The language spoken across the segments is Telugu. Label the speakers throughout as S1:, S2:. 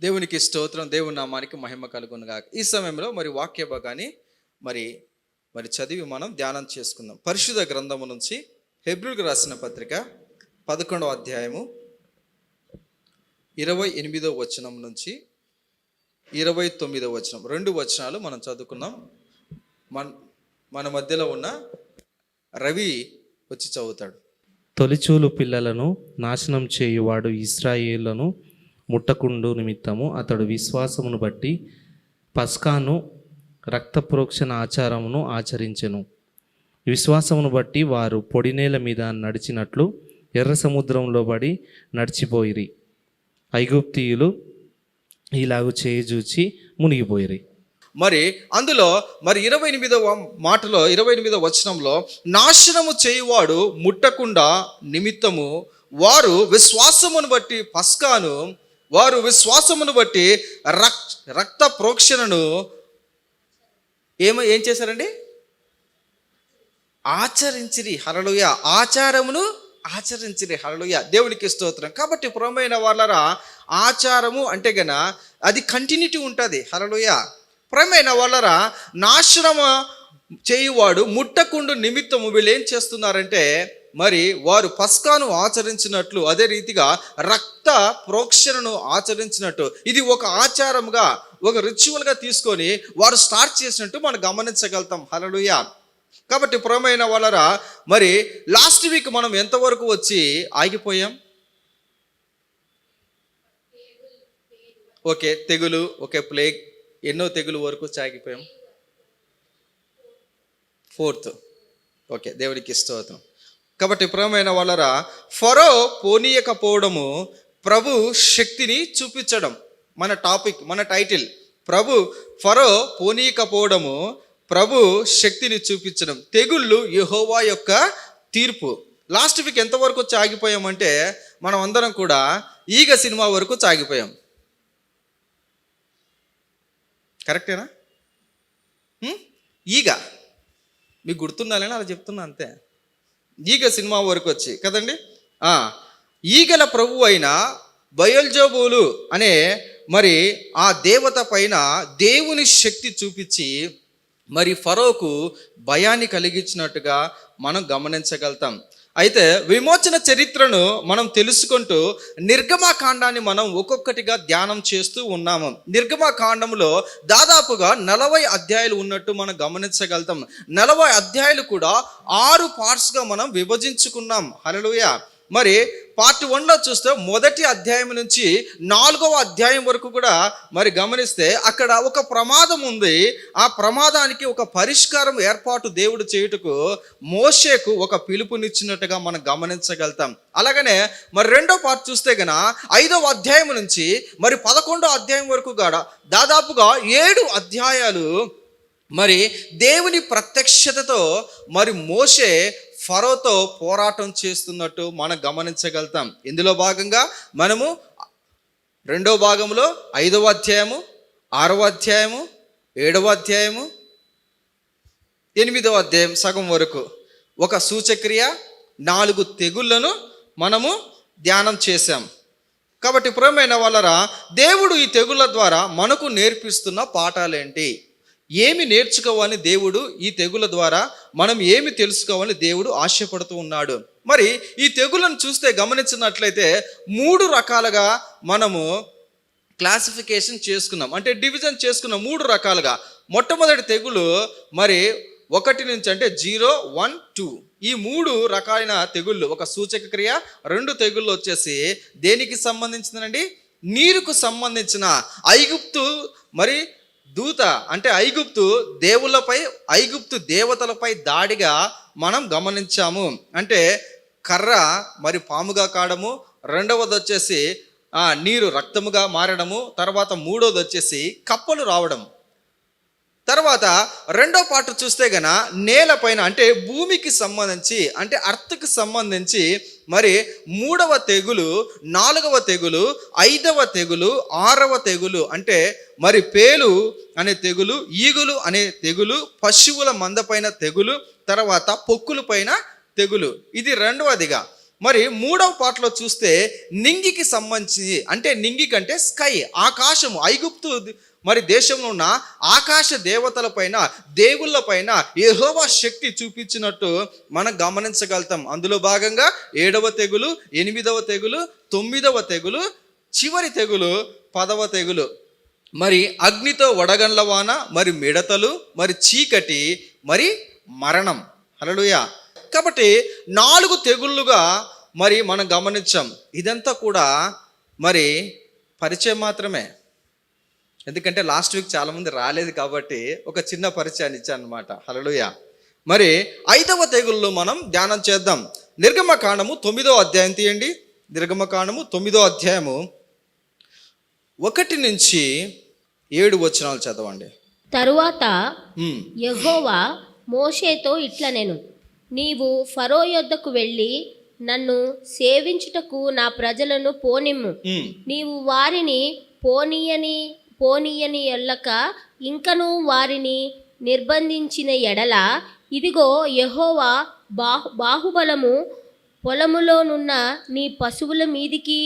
S1: దేవునికి స్తోత్రం, దేవుని నామానికి మహిమ కలుగును గాక. ఈ సమయంలో మరి వాక్య భాగాన్ని మరి చదివి మనం ధ్యానం చేసుకుందాం. పరిశుద్ధ గ్రంథము నుంచి హెబ్రీయులకు రాసిన పత్రిక 11వ అధ్యాయము 28వ వచనం నుంచి 29వ వచనం, 2 వచనాలు మనం చదువుకుందాం. మన మధ్యలో ఉన్న రవి వచ్చి చదువుతాడు.
S2: తొలిచూలు పిల్లలను నాశనం చేయువాడు ఇశ్రాయేలును ముట్టకుండు నిమిత్తము అతడు విశ్వాసమును బట్టి పస్కాను రక్తప్రోక్షణ ఆచారమును ఆచరించెను. విశ్వాసమును బట్టి వారు పొడినేల మీద నడిచినట్లు ఎర్ర సముద్రంలో పడి నడిచిపోయిరి. ఐగుప్తీయులు ఇలాగు చేయజూచి మునిగిపోయిరి.
S1: మరి అందులో 28వ మాటలో 28వ వచనంలో నాశనము చేయువాడు ముట్టకుండా నిమిత్తము వారు విశ్వాసమును బట్టి పస్కాను, వారు విశ్వాసమును బట్టి రక్త ప్రోక్షణను ఏం చేశారండి? ఆచరించిరి. హల్లెలూయ. ఆచారమును ఆచరించిరి. హల్లెలూయ. దేవునికి స్తోత్రం. కాబట్టి ప్రియమైన వాళ్ళరా, ఆచారము అంటే గన అది కంటిన్యూటీ ఉంటుంది. హల్లెలూయ. ప్రియమైన వాళ్ళరా, నాశనము చేయువాడు ముట్టకుండు నిమిత్తము వీళ్ళు ఏం చేస్తున్నారంటే మరి వారు పస్కాను ఆచరించినట్లు, అదే రీతిగా రక్త ప్రోక్షణను ఆచరించినట్టు, ఇది ఒక ఆచారంగా, ఒక రిచువల్గా తీసుకొని వారు స్టార్ట్ చేసినట్టు మనం గమనించగలుగుతాం. హల్లెలూయా. కాబట్టి ప్రియమైన వాళ్ళరా, మరి లాస్ట్ వీక్ మనం ఎంతవరకు వచ్చి ఆగిపోయాం? ఓకే, తెగులు, ఓకే, ప్లేగ్, ఎన్నో తెగులు వరకు ఆగిపోయాం? 4th. ఓకే, దేవుడికి స్తోత్రం. కాబట్టి ప్రియమైన వాళ్ళరా, ఫరో పోనీయకపోవడము ప్రభు శక్తిని చూపించడం మన టాపిక్, మన టైటిల్. ఫరో పోనీయకపోవడము ప్రభు శక్తిని చూపించడం, తెగుళ్ళు యెహోవా యొక్క తీర్పు. లాస్ట్ వీక్ ఎంతవరకు వచ్చి ఆగిపోయామంటే మనం అందరం కూడా ఈగ సినిమా వరకు ఆగిపోయాం. కరెక్టేనా? ఈగ మీకు గుర్తుండాలని అలా చెప్తున్నా, అంతే. ఈగ సినిమా వరకు వచ్చి కదండి. ఈగల ప్రభు అయిన బయల్జెబూలు అనే మరి ఆ దేవత పైన దేవుని శక్తి చూపించి మరి ఫరోకు భయాన్ని కలిగించినట్టుగా మనం గమనించగలుగుతాం. అయితే విమోచన చరిత్రను మనం తెలుసుకుంటూ నిర్గమకాండాన్ని మనం ఒక్కొక్కటిగా ధ్యానం చేస్తూ ఉన్నాము. నిర్గమకాండంలో దాదాపుగా 40 అధ్యాయాలు ఉన్నట్టు మనం గమనించగలుగుతాం. 40 అధ్యాయాలు కూడా 6 పార్ట్స్గా మనం విభజించుకున్నాం. హల్లెలూయా. మరి పార్ట్ 1లో చూస్తే మొదటి అధ్యాయం నుంచి 4వ అధ్యాయం వరకు కూడా మరి గమనిస్తే అక్కడ ఒక ప్రమాదం ఉంది. ఆ ప్రమాదానికి ఒక పరిష్కారం ఏర్పాటు దేవుడు చేయుటకు మోషేకు ఒక పిలుపునిచ్చినట్టుగా మనం గమనించగలుగుతాం. అలాగనే మరి 2వ పార్ట్ చూస్తే గన 5వ అధ్యాయం నుంచి మరి 11వ అధ్యాయం వరకు కూడా దాదాపుగా 7 అధ్యాయాలు మరి దేవుని ప్రత్యక్షతతో మరి మోషే ఫరోతో పోరాటం చేస్తున్నట్టు మనం గమనించగలుగుతాం. ఇందులో భాగంగా మనము 2వ భాగంలో 5వ అధ్యాయము, 6వ అధ్యాయము, 7వ అధ్యాయము, 8వ అధ్యాయం సగం వరకు ఒక సూచక్రియ, 4 తెగుళ్లను మనము ధ్యానం చేశాం. కాబట్టి ప్రియమైన వాళ్ళరా, దేవుడు ఈ తెగుళ్ళ ద్వారా మనకు నేర్పిస్తున్న పాఠాలేంటి, ఏమి నేర్చుకోవాలని దేవుడు ఈ తెగుల ద్వారా మనం ఏమి తెలుసుకోవాలని దేవుడు ఆశపడుతూ ఉన్నాడు. మరి ఈ తెగులను చూస్తే గమనించినట్లయితే 3 రకాలుగా మనము క్లాసిఫికేషన్ చేసుకున్నాం, అంటే డివిజన్ చేసుకున్నాం 3 రకాలుగా. మొట్టమొదటి తెగులు మరి 1 నుంచి అంటే 0, 1, 2 ఈ 3 రకాలైన తెగుళ్ళు, ఒక సూచక క్రియ. 2 తెగుళ్ళు వచ్చేసి దేనికి సంబంధించిందండి? నీరుకు సంబంధించిన ఐగుప్తు మరి దూత, అంటే ఐగుప్తు దేవతలపై దాడిగా మనం గమనించాము. అంటే కర్ర మరి పాముగా కావడము, 2వది వచ్చేసి నీరు రక్తముగా మారడము, తర్వాత 3వది వచ్చేసి కప్పలు రావడం. తర్వాత 2వ పార్ట్ చూస్తే గన నేలపైన అంటే భూమికి సంబంధించి, అంటే అర్త్కి సంబంధించి మరి 3వ తెగులు, 4వ తెగులు, 5వ తెగులు, 6వ తెగులు అంటే మరి పేలు అనే తెగులు, ఈగులు అనే తెగులు, పశువుల మంద పైన తెగులు, తర్వాత పొక్కుల పైన తెగులు. ఇది 2వదిగా. మరి 3వ పాటలో చూస్తే నింగికి సంబంధించి, అంటే నింగి కంటే స్కై, ఆకాశము, ఐగుప్తు మరి దేశంలో ఉన్న ఆకాశ దేవతల పైన, దేవుళ్ళ పైన యెహోవా శక్తి చూపించినట్టు మనం గమనించగలుగుతాం. అందులో భాగంగా 7వ తెగులు, 8వ తెగులు, 9వ తెగులు, చివరి తెగులు 10వ తెగులు. మరి అగ్నితో వడగండ్ల వాన, మరి మిడతలు, మరి చీకటి, మరి మరణం. హల్లెలూయా. కాబట్టి 4 తెగుళ్ళుగా మరి మనం గమనించాం. ఇదంతా కూడా మరి పరిచయం మాత్రమే. ఎందుకంటే లాస్ట్ వీక్ చాలామంది రాలేదు కాబట్టి ఒక చిన్న పరిచయాన్ని ఇచ్చాను అనమాట. హల్లెలూయా. మరి 5వ తెగుల్లో మనం ధ్యానం చేద్దాం. నిర్గమకాండము 9వ అధ్యాయం తీయండి. నిర్గమకాండము 9వ అధ్యాయము 1 నుంచి 7 వచనాలు చదవండి.
S3: తరువాత యెహోవా మోషేతో ఇట్లనెను, నీవు ఫరో యొద్దకు వెళ్ళి నన్ను సేవించుటకు నా ప్రజలను పోనిమ్ము. నీవు వారిని పోనీయని ఎల్లక ఇంకను వారిని నిర్బంధించిన ఎడల, ఇదిగో యెహోవా బాహుబలము పొలములోనున్న నీ పశువుల మీదికి,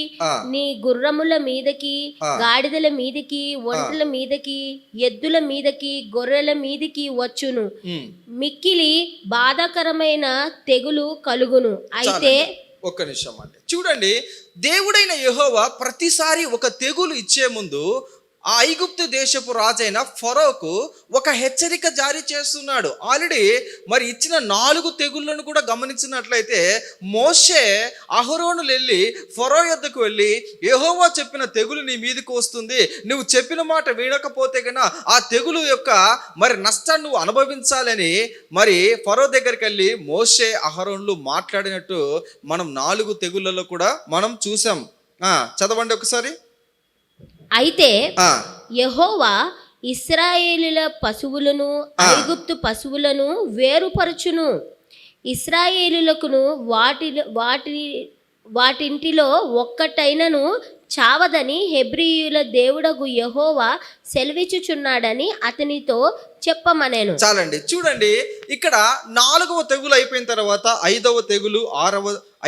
S3: నీ గుర్రముల మీదకి, గాడిదల మీదకి, ఒంటెల మీదకి, ఎద్దుల మీదకి, గొర్రెల మీదకి వచ్చును. మిక్కిలి బాధాకరమైన తెగులు కలుగును. అయితే
S1: ఒక్క నిమిషం అండి, చూడండి. దేవుడైన యెహోవా ప్రతిసారి ఒక తెగులు ఇచ్చే ముందు ఆ ఐగుప్తు దేశపు రాజైన ఫరోకు ఒక హెచ్చరిక జారీ చేస్తున్నాడు. ఆల్రెడీ మరి ఇచ్చిన 4 తెగుళ్ళను కూడా గమనించినట్లయితే మోషే అహరోనులు వెళ్ళి ఫరో యొద్దకు వెళ్ళి, యెహోవా చెప్పిన తెగులు నీ మీదకి వస్తుంది, నువ్వు చెప్పిన మాట వినకపోతే కన్నా ఆ తెగులు యొక్క మరి నష్టాన్ని నువ్వు అనుభవించాలని మరి ఫరో దగ్గరికి వెళ్ళి మోషే అహరోనులు మాట్లాడినట్టు మనం 4 తెగుళ్ళలో కూడా మనం చూసాం. చదవండి ఒకసారి.
S3: అయితే యెహోవా ఇశ్రాయేలీల పశువులను ఐగుప్తు పశువులను వేరుపరచును. ఇశ్రాయేలీలకును వాటింటిలో ఒక్కటైనను చావదని హెబ్రీయుల దేవుడగు యెహోవా సెలవిచ్చుచున్నాడని అతనితో చెప్పమనేను.
S1: చాలండి. చూడండి, ఇక్కడ 4వ తెగులు అయిపోయిన తర్వాత 5వ తెగులు,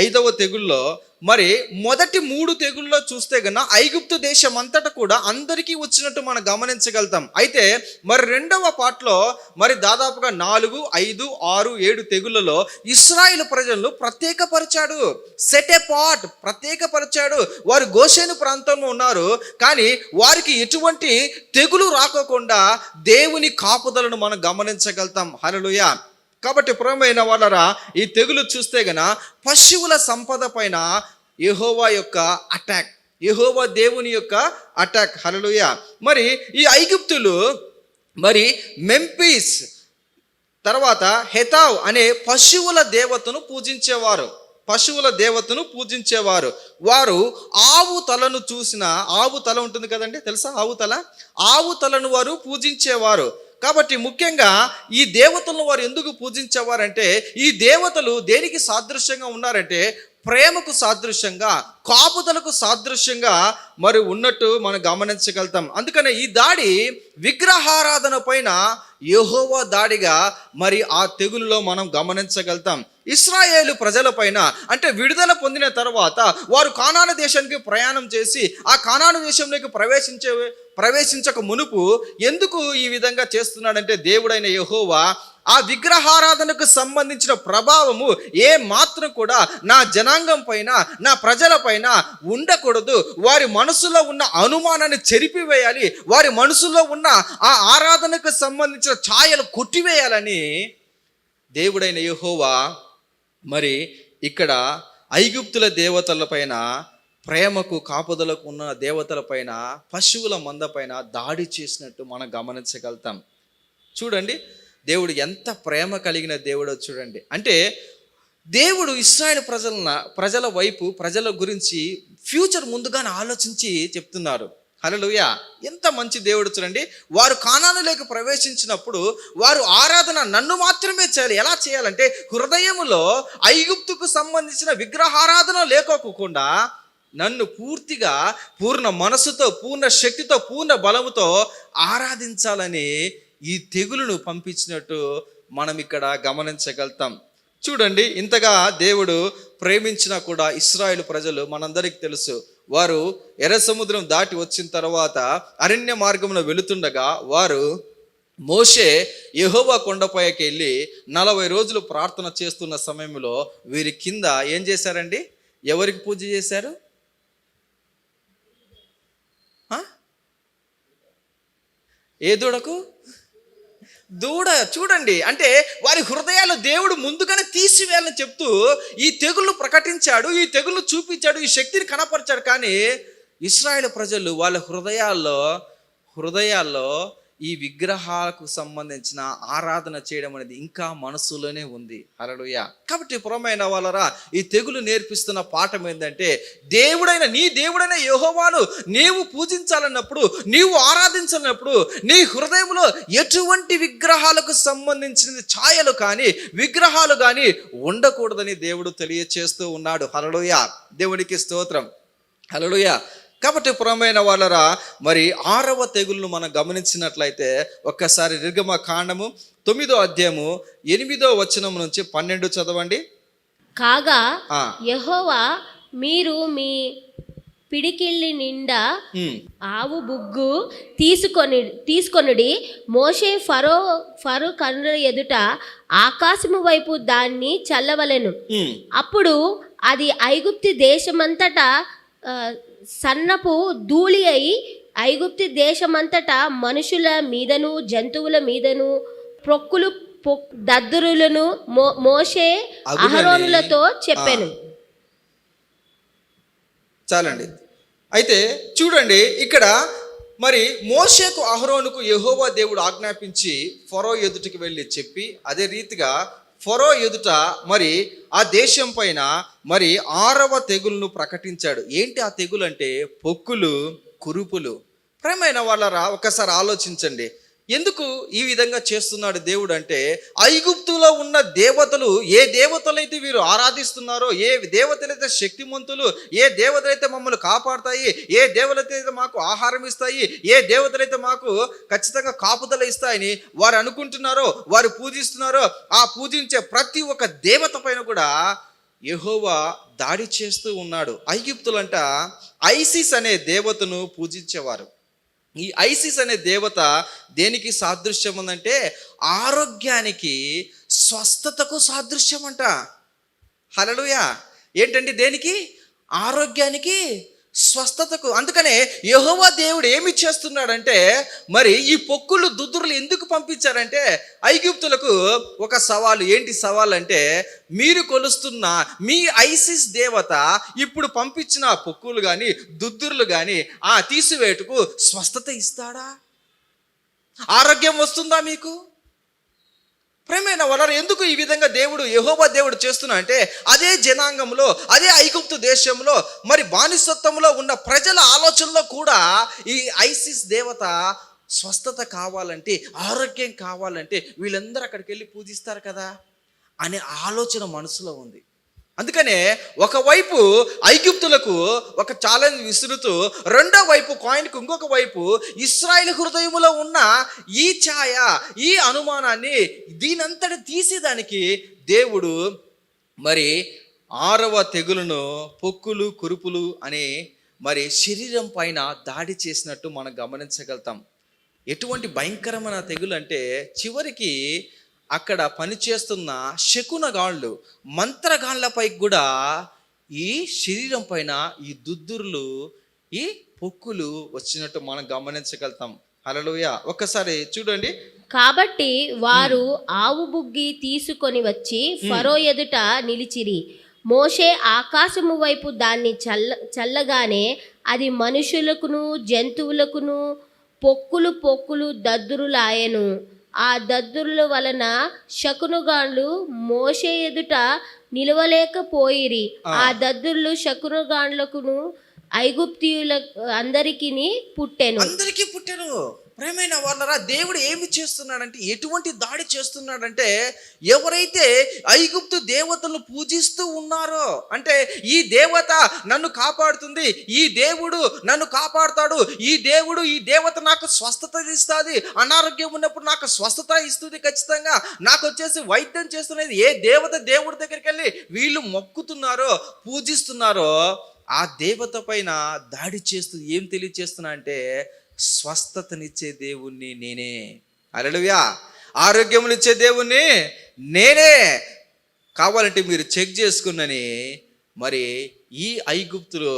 S1: 5వ తెగుల్లో మరి మొదటి 3 తెగుల్లో చూస్తే గన ఐగుప్తు దేశం అంతటా కూడా అందరికీ వచ్చినట్టు మనం గమనించగలుగుతాం. అయితే మరి 2వ పాటలో మరి దాదాపుగా 4, 5, 6, 7 తెగుళ్ళలో ఇశ్రాయేలు ప్రజలను ప్రత్యేకపరిచాడు. Set a part, ప్రత్యేకపరిచాడు. వారు గోషేను ప్రాంతంలో ఉన్నారు, కానీ వారికి ఎటువంటి తెగులు రాకోకుండా దేవుని కాపుదలను మనం గమనించగలుగుతాం. హల్లెలూయా. కాబట్టి ప్రియమైన వాళ్ళరా, ఈ తెగులు చూస్తే గన పశువుల సంపద పైన యెహోవా యొక్క అటాక్, యెహోవా దేవుని యొక్క అటాక్. హల్లెలూయా. మరి ఈ ఐగుప్తులు మరి మెంఫిస్ తర్వాత హెతావ్ అనే పశువుల దేవతను పూజించేవారు. వారు ఆవు తలను చూసిన, ఆవు తల ఉంటుంది కదండి, తెలుసా ఆవు తలను వారు పూజించేవారు. కాబట్టి ముఖ్యంగా ఈ దేవతలను వారు ఎందుకు పూజించేవారంటే, ఈ దేవతలు దేనికి సాదృశ్యంగా ఉన్నారంటే ప్రేమకు సాదృశ్యంగా, కాపుదలకు సాదృశ్యంగా మరి ఉన్నట్టు మనం గమనించగలుగుతాం. అందుకనే ఈ దాడి విగ్రహారాధన పైన యెహోవా దాడిగా మరి ఆ తెగులులో మనం గమనించగలుగుతాం. ఇశ్రాయేలు ప్రజల పైన, అంటే విడుదల పొందిన తర్వాత వారు కానాను దేశానికి ప్రయాణం చేసి ఆ కానాను దేశంలోకి ప్రవేశించక మునుపు ఎందుకు ఈ విధంగా చేస్తున్నాడంటే, దేవుడైన యెహోవా ఆ విగ్రహారాధనకు సంబంధించిన ప్రభావము ఏ మాత్రం కూడా నా జనాంగం పైన, నా ప్రజల పైన ఉండకూడదు. వారి మనసులో ఉన్న అనుమానాన్ని చెరిపివేయాలి, వారి మనసులో ఉన్న ఆ ఆరాధనకు సంబంధించిన ఛాయలు కొట్టివేయాలని దేవుడైన యెహోవా మరి ఇక్కడ ఐగుప్తుల దేవతల పైన, ప్రేమకు కాపుదలకు ఉన్న దేవతల పైన, పశువుల మంద పైన దాడి చేసినట్టు మనం గమనించగలుగుతాం. చూడండి, దేవుడు ఎంత ప్రేమ కలిగిన దేవుడో చూడండి. అంటే దేవుడు ఇశ్రాయేలు ప్రజల వైపు, ప్రజల గురించి ఫ్యూచర్ ముందుగానే ఆలోచించి చెప్తున్నారు. హల్లెలూయా. ఎంత మంచి దేవుడు చూడండి. వారు కానానులోకి ప్రవేశించినప్పుడు వారు ఆరాధన నన్ను మాత్రమే చేయాలి. ఎలా చేయాలంటే హృదయములో ఐగుప్తుకు సంబంధించిన విగ్రహారాధన లేకోకుండా నన్ను పూర్తిగా పూర్ణ మనసుతో, పూర్ణ శక్తితో, పూర్ణ బలముతో ఆరాధించాలని ఈ తెగులును పంపించినట్టు మనం ఇక్కడ గమనించగలుగుతాం. చూడండి, ఇంతగా దేవుడు ప్రేమించినా కూడా ఇశ్రాయేలు ప్రజలు మనందరికీ తెలుసు, వారు ఎర్ర సముద్రం దాటి వచ్చిన తర్వాత అరణ్య మార్గంలో వెళుతుండగా వారు మోషే యెహోవా కొండపైకి వెళ్ళి 40 రోజులు ప్రార్థన చేస్తున్న సమయంలో వీరి కింద ఏం చేశారండి? ఎవరికి పూజ చేశారు? ఏ దూడకు? దూడ. చూడండి, అంటే వారి హృదయాలు దేవుడు ముందుగానే తీసివేయాలని చెప్తూ ఈ తెగుళ్ళు ప్రకటించాడు, ఈ తెగుళ్ళు చూపించాడు, ఈ శక్తిని కనపరిచాడు. కానీ ఇశ్రాయేలు ప్రజలు వాళ్ళ హృదయాల్లో ఈ విగ్రహాలకు సంబంధించిన ఆరాధన చేయడం అనేది ఇంకా మనసులోనే ఉంది. హల్లెలూయా. కాబట్టి పురమైన వాళ్ళరా, ఈ తెగులు నేర్పిస్తున్న పాఠం ఏంటంటే, నీ దేవుడైన యెహోవాను నీవు పూజించాలన్నప్పుడు, నీవు ఆరాధించాలన్నప్పుడు నీ హృదయంలో ఎటువంటి విగ్రహాలకు సంబంధించిన ఛాయలు కానీ విగ్రహాలు కానీ ఉండకూడదని దేవుడు తెలియచేస్తూ ఉన్నాడు. హల్లెలూయా. దేవునికి స్తోత్రం. హల్లెలూయా. కాబట్టి పురమైన వాళ్ళరా, మరి 6వ తెగులను మనం గమనించినట్లయితే ఒక్కసారి నిర్గమకాండము 9వ అధ్యాయము 8వ వచనం నుంచి 12 చదవండి.
S3: కాగా యెహోవా, మీరు మీ పిడికిళ్ళి నిండా ఆవు బుగ్గు తీసుకొనుడి. మోషే ఫరో కన్నుల ఎదుట ఆకాశము వైపు దాన్ని చల్లవలెను. అప్పుడు అది ఐగుప్తు దేశమంతటా సన్నపు ధూళి అయి ఐగుప్తు దేశమంతటా మనుషుల మీదను జంతువుల మీదను ప్రొక్కులు దద్దురులను మోషే అహరోనులతో చెప్పాను.
S1: చాలండి. అయితే చూడండి, ఇక్కడ మరి మోషేకు అహరోనుకు యెహోవా దేవుడు ఆజ్ఞాపించి ఫరో ఎదుటికి వెళ్ళి చెప్పి, అదే రీతిగా ఫరో ఎదుట మరి ఆ దేశం పైన మరి 6వ తెగులును ప్రకటించాడు. ఏంటి ఆ తెగులు అంటే? పొక్కులు, కురుపులు. ప్రియమైన వాళ్ళరా, ఒకసారి ఆలోచించండి, ఎందుకు ఈ విధంగా చేస్తున్నాడు దేవుడు అంటే, ఐగుప్తులో ఉన్న దేవతలు, ఏ దేవతలైతే వీరు ఆరాధిస్తున్నారో, ఏ దేవతలైతే శక్తిమంతులు, ఏ దేవతలైతే మమ్మల్ని కాపాడుతాయి, ఏ దేవతలైతే మాకు ఆహారం ఇస్తాయి, ఏ దేవతలైతే మాకు ఖచ్చితంగా కాపుదల ఇస్తాయని వారు అనుకుంటున్నారో, వారు పూజిస్తున్నారో, ఆ పూజించే ప్రతి ఒక్క దేవత పైన కూడా యెహోవా దాడి చేస్తూ ఉన్నాడు. ఐగుప్తులంట ఐసిస్ అనే దేవతను పూజించేవారు. ఈ ఐసిస్ అనే దేవత దేనికి సాదృశ్యం ఉందంటే, ఆరోగ్యానికి, స్వస్థతకు సాదృశ్యం అంట. హల్లెలూయా. ఏంటండి? దేనికి? ఆరోగ్యానికి, స్వస్థతకు. అందుకనే యెహోవా దేవుడు ఏమి చేస్తున్నాడంటే, మరి ఈ పొక్కులు దుద్దురులు ఎందుకు పంపించారంటే, ఐగుప్తులకు ఒక సవాలు. ఏంటి సవాల్ అంటే, మీరు కొలుస్తున్న మీ ఐసిస్ దేవత ఇప్పుడు పంపించిన పొక్కులు కానీ దుద్దురులు కానీ తీసివేటుకు స్వస్థత ఇస్తాడా? ఆరోగ్యం వస్తుందా మీకు? ప్రేమైన వాళ్ళ, ఎందుకు ఈ విధంగా యెహోవా దేవుడు చేస్తున్నా అంటే, అదే జనాంగంలో, అదే ఐగుప్తు దేశంలో మరి బానిసత్వంలో ఉన్న ప్రజల ఆలోచనలో కూడా ఈ ఐసిస్ దేవత స్వస్థత కావాలంటే, ఆరోగ్యం కావాలంటే వీళ్ళందరూ అక్కడికి వెళ్ళి పూజిస్తారు కదా అనే ఆలోచన మనసులో ఉంది. అందుకనే ఒకవైపు ఐగుప్తులకు ఒక ఛాలెంజ్ విసురుతూ, రెండో వైపు కాయిన్కు ఇంకొక వైపు ఇశ్రాయేలు హృదయములో ఉన్న ఈ ఛాయ, ఈ అనుమానాన్ని, దీనంతటి తీసేదానికి దేవుడు మరి 6వ తెగులును పొక్కులు, కురుపులు అనే మరి శరీరం పైన దాడి చేసినట్టు మనం గమనించగలుగుతాం. ఎటువంటి భయంకరమైన తెగులు అంటే, చివరికి అక్కడ పనిచేస్తున్న శకునగాళ్ళు, మంత్రగాళ్ళపై కూడా ఈ శరీరం పైన ఈ దుద్దుర్లు, ఈ పొక్కులు వచ్చినట్టు మనం గమనించగలుగుతాం. హల్లెలూయా. ఒక్కసారి చూడండి.
S3: కాబట్టి వారు ఆవు బుగ్గి తీసుకొని వచ్చి ఫరో ఎదుట నిలిచిరి. మోషే ఆకాశము వైపు దాన్ని చల్లగానే అది మనుషులకును జంతువులకును పొక్కులు దద్దురులాయెను. ఆ దద్దురుల వలన శకునుగాండ్లు మోషే ఎదుట నిలవలేకపోయిరి. ఆ దద్దుర్లు శకునుగాండ్లకును ఐగుప్తీయుల అందరికి పుట్టెను.
S1: అందరికీ పుట్టాను. ప్రేమైన వాళ్ళరా, దేవుడు ఏమి చేస్తున్నాడంటే, ఎటువంటి దాడి చేస్తున్నాడంటే, ఎవరైతే ఐగుప్తు దేవతలను పూజిస్తూ ఉన్నారో, అంటే ఈ దేవత నన్ను కాపాడుతుంది, ఈ దేవుడు నన్ను కాపాడుతాడు, ఈ దేవుడు ఈ దేవత నాకు స్వస్థత ఇస్తుంది, అనారోగ్యం ఉన్నప్పుడు నాకు స్వస్థత ఇస్తుంది, ఖచ్చితంగా నాకు వచ్చేసి వైద్యం చేస్తున్నది, ఏ దేవత దేవుడి దగ్గరికి వెళ్ళి వీళ్ళు మొక్కుతున్నారో పూజిస్తున్నారో ఆ దేవత పైన దాడి చేస్తూ ఏం తెలియచేస్తున్నా అంటే, స్వస్థతనిచ్చే దేవుణ్ణి నేనే, హల్లెలూయా, ఆరోగ్యమునిచ్చే దేవుణ్ణి నేనే, కావాలంటే మీరు చెక్ చేసుకున్నని మరి ఈ ఐగుప్తులో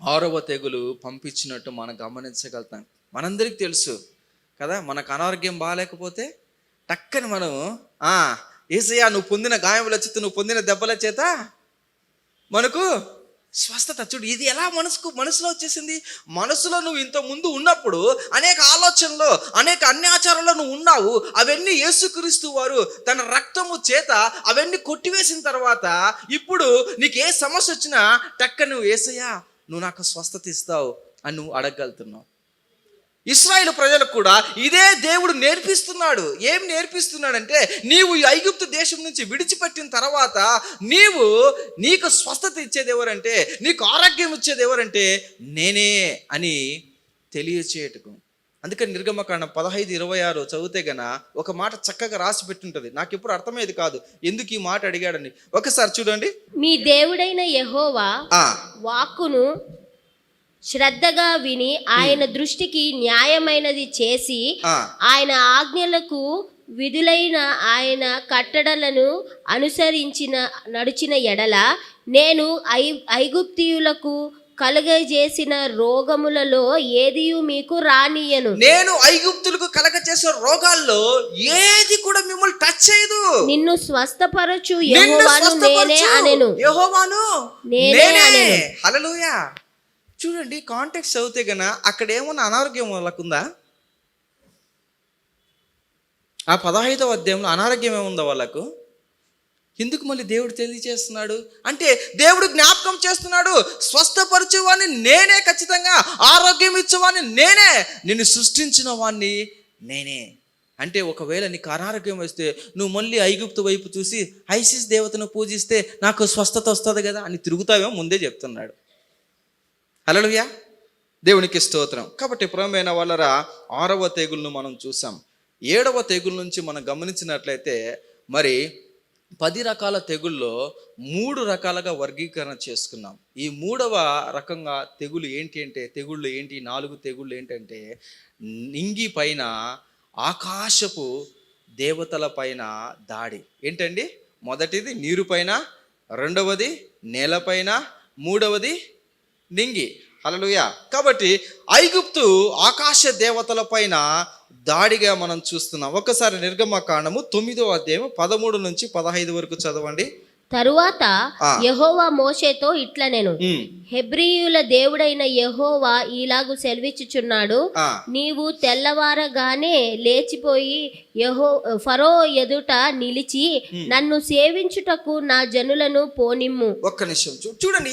S1: 6వ తెగులు పంపించినట్టు మనం గమనించగలుగుతాం. మనందరికీ తెలుసు కదా, మనకు అనారోగ్యం బాగాలేకపోతే టక్కని మనం యేసయ్యా నువ్వు పొందిన గాయముల చేత, నువ్వు పొందిన దెబ్బల చేత మనకు స్వస్థత. చూడు, ఇది ఎలా మనసులో వచ్చేసింది. మనసులో నువ్వు ఇంత ముందు ఉన్నప్పుడు అనేక ఆలోచనలు, అనేక అన్యాచారాల్లో నువ్వు ఉన్నావు. అవన్నీ యేసుక్రీస్తు వారు తన రక్తము చేత అవన్నీ కొట్టివేసిన తర్వాత ఇప్పుడు నీకు ఏ సమస్య వచ్చినా టక్క నువ్వు యేసయ్యా నువ్వు నాకు స్వస్థత ఇస్తావు అని నువ్వు అడగగలుగుతున్నావు. ఇశ్రాయేలు ప్రజలకు కూడా ఇదే దేవుడు నేర్పిస్తున్నాడు. ఏం నేర్పిస్తున్నాడంటే, నీవు ఈ ఐగుప్తు దేశం నుంచి విడిచిపెట్టిన తర్వాత నీకు స్వస్థత ఇచ్చేది ఎవరంటే, నీకు ఆరోగ్యం ఇచ్చేది ఎవరంటే నేనే అని తెలియచేయటకు. అందుకని నిర్గమకాండం 15:26 చదివితే గన ఒక మాట చక్కగా రాసి పెట్టుంటది. నాకు ఎప్పుడు అర్థమయ్యేది కాదు ఎందుకు ఈ మాట అడిగాడని. ఒకసారి చూడండి.
S3: మీ దేవుడైన యెహోవా వాక్కును శ్రద్ధగా విని ఆయన దృష్టికి న్యాయమైనది చేసి ఆయన ఆజ్ఞలకు విధులైన ఆయన కట్టడలను నడిచిన ఎడల నేను ఐగుప్తీయులకు కలుగజేసిన రోగములలో ఏదియు మీకు రానియను.
S1: నేను ఐగుప్తులకు కలగజేసిన రోగాల్లో ఏది కూడా మిమ్మల్ని టచ్ చేయదు.
S3: నిన్ను స్వస్థపరచు యెహోవాను నేనే అనెను.
S1: యెహోవాను
S3: నేనే అనెను.
S1: హల్లెలూయా. చూడండి, కాంటెక్స్ట్ చదివితే గన అక్కడ ఏమన్నా అనారోగ్యం వాళ్ళకుందా? ఆ 15వ అధ్యాయంలో అనారోగ్యం ఏముందా వాళ్ళకు? ఎందుకు మళ్ళీ దేవుడు తెలియజేస్తున్నాడు అంటే, దేవుడు జ్ఞాపకం చేస్తున్నాడు, స్వస్థపరచేవాడిని నేనే, ఖచ్చితంగా ఆరోగ్యం ఇచ్చేవాడిని నేనే, నిన్ను సృష్టించిన వాడిని నేనే. అంటే ఒకవేళ నీకు అనారోగ్యం వస్తే నువ్వు మళ్ళీ ఐగుప్తు వైపు చూసి ఐసిస్ దేవతను పూజిస్తే నాకు స్వస్థత వస్తుంది కదా అని తిరుగుతావేమో ముందే చెప్తున్నాడు. హల్లెలూయా, దేవునికి స్తోత్రం. కాబట్టి ప్రియమైన వాళ్ళరా, 6వ తెగులును మనం చూసాం. 7వ తెగులు నుంచి మనం గమనించినట్లయితే మరి 10 రకాల తెగుల్లో 3 రకాలుగా వర్గీకరణ చేసుకున్నాం. ఈ 3వ రకంగా తెగులు ఏంటి అంటే, తెగుళ్ళు ఏంటి, 4 తెగుళ్ళు ఏంటంటే, నింగి పైన ఆకాశపు దేవతల పైన దాడి. ఏంటండి? మొదటిది నీరు పైన, రెండవది నేలపైన, మూడవది నింగి. హల్లెలూయా. కాబట్టి ఐగుప్తు ఆకాశ దేవతల పైన దాడిగా మనం చూస్తున్నాం. ఒకసారి నిర్గమకాండము 9వ అధ్యాయం 13 నుంచి 15 వరకు చదవండి.
S3: తరువాత యెహోవా మోషేతో ఇట్లనెను, హెబ్రీయుల దేవుడైన యెహోవా ఇలాగు సెలవిచ్చుచున్నాడు, నీవు తెల్లవారగానే లేచిపోయి ఫరో ఎదుట నిలిచి నన్ను సేవించుటకు నా జనులను పోనిమ్ము.
S1: ఒక్క నిమిషం చూడండి,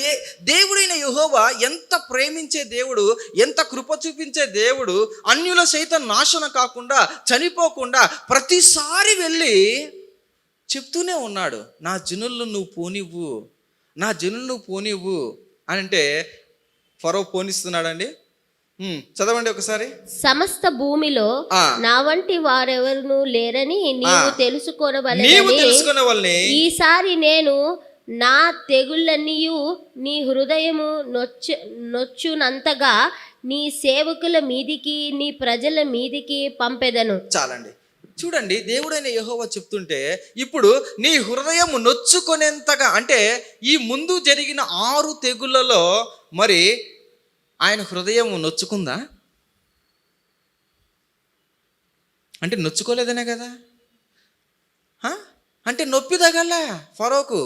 S1: దేవుడైన యెహోవా ఎంత ప్రేమించే దేవుడు, ఎంత కృప చూపించే దేవుడు, అన్యుల సైతం నాశనం కాకుండా చనిపోకుండా ప్రతిసారి వెళ్ళి చెప్తూనే ఉన్నాడు, నా జనులను నువ్వు పోనివ్వు, నా జనులను నువ్వు పోనివ్వు అని. అంటే ఫరో పోనిస్తున్నాడండి. చదవండి ఒకసారి.
S3: సమస్త భూమిలో నా వంటి వారెవరు లేరని నీవు తెలుసుకొనవలెనని ఈసారి నేను నా తెగుళ్ళనియు నీ హృదయము నొచ్చునంతగా నీ సేవకుల మీదికి నీ ప్రజల మీదికి పంపెదను.
S1: చాలండి. చూడండి, దేవుడైన యెహోవా చెప్తుంటే ఇప్పుడు నీ హృదయం నొచ్చుకునేంతగా, అంటే ఈ ముందు జరిగిన 6 తెగుళ్ళలో మరి ఆయన హృదయం నొచ్చుకుందా? అంటే నొచ్చుకోలేదనే కదా, అంటే నొప్పి తగలే ఫరోకు.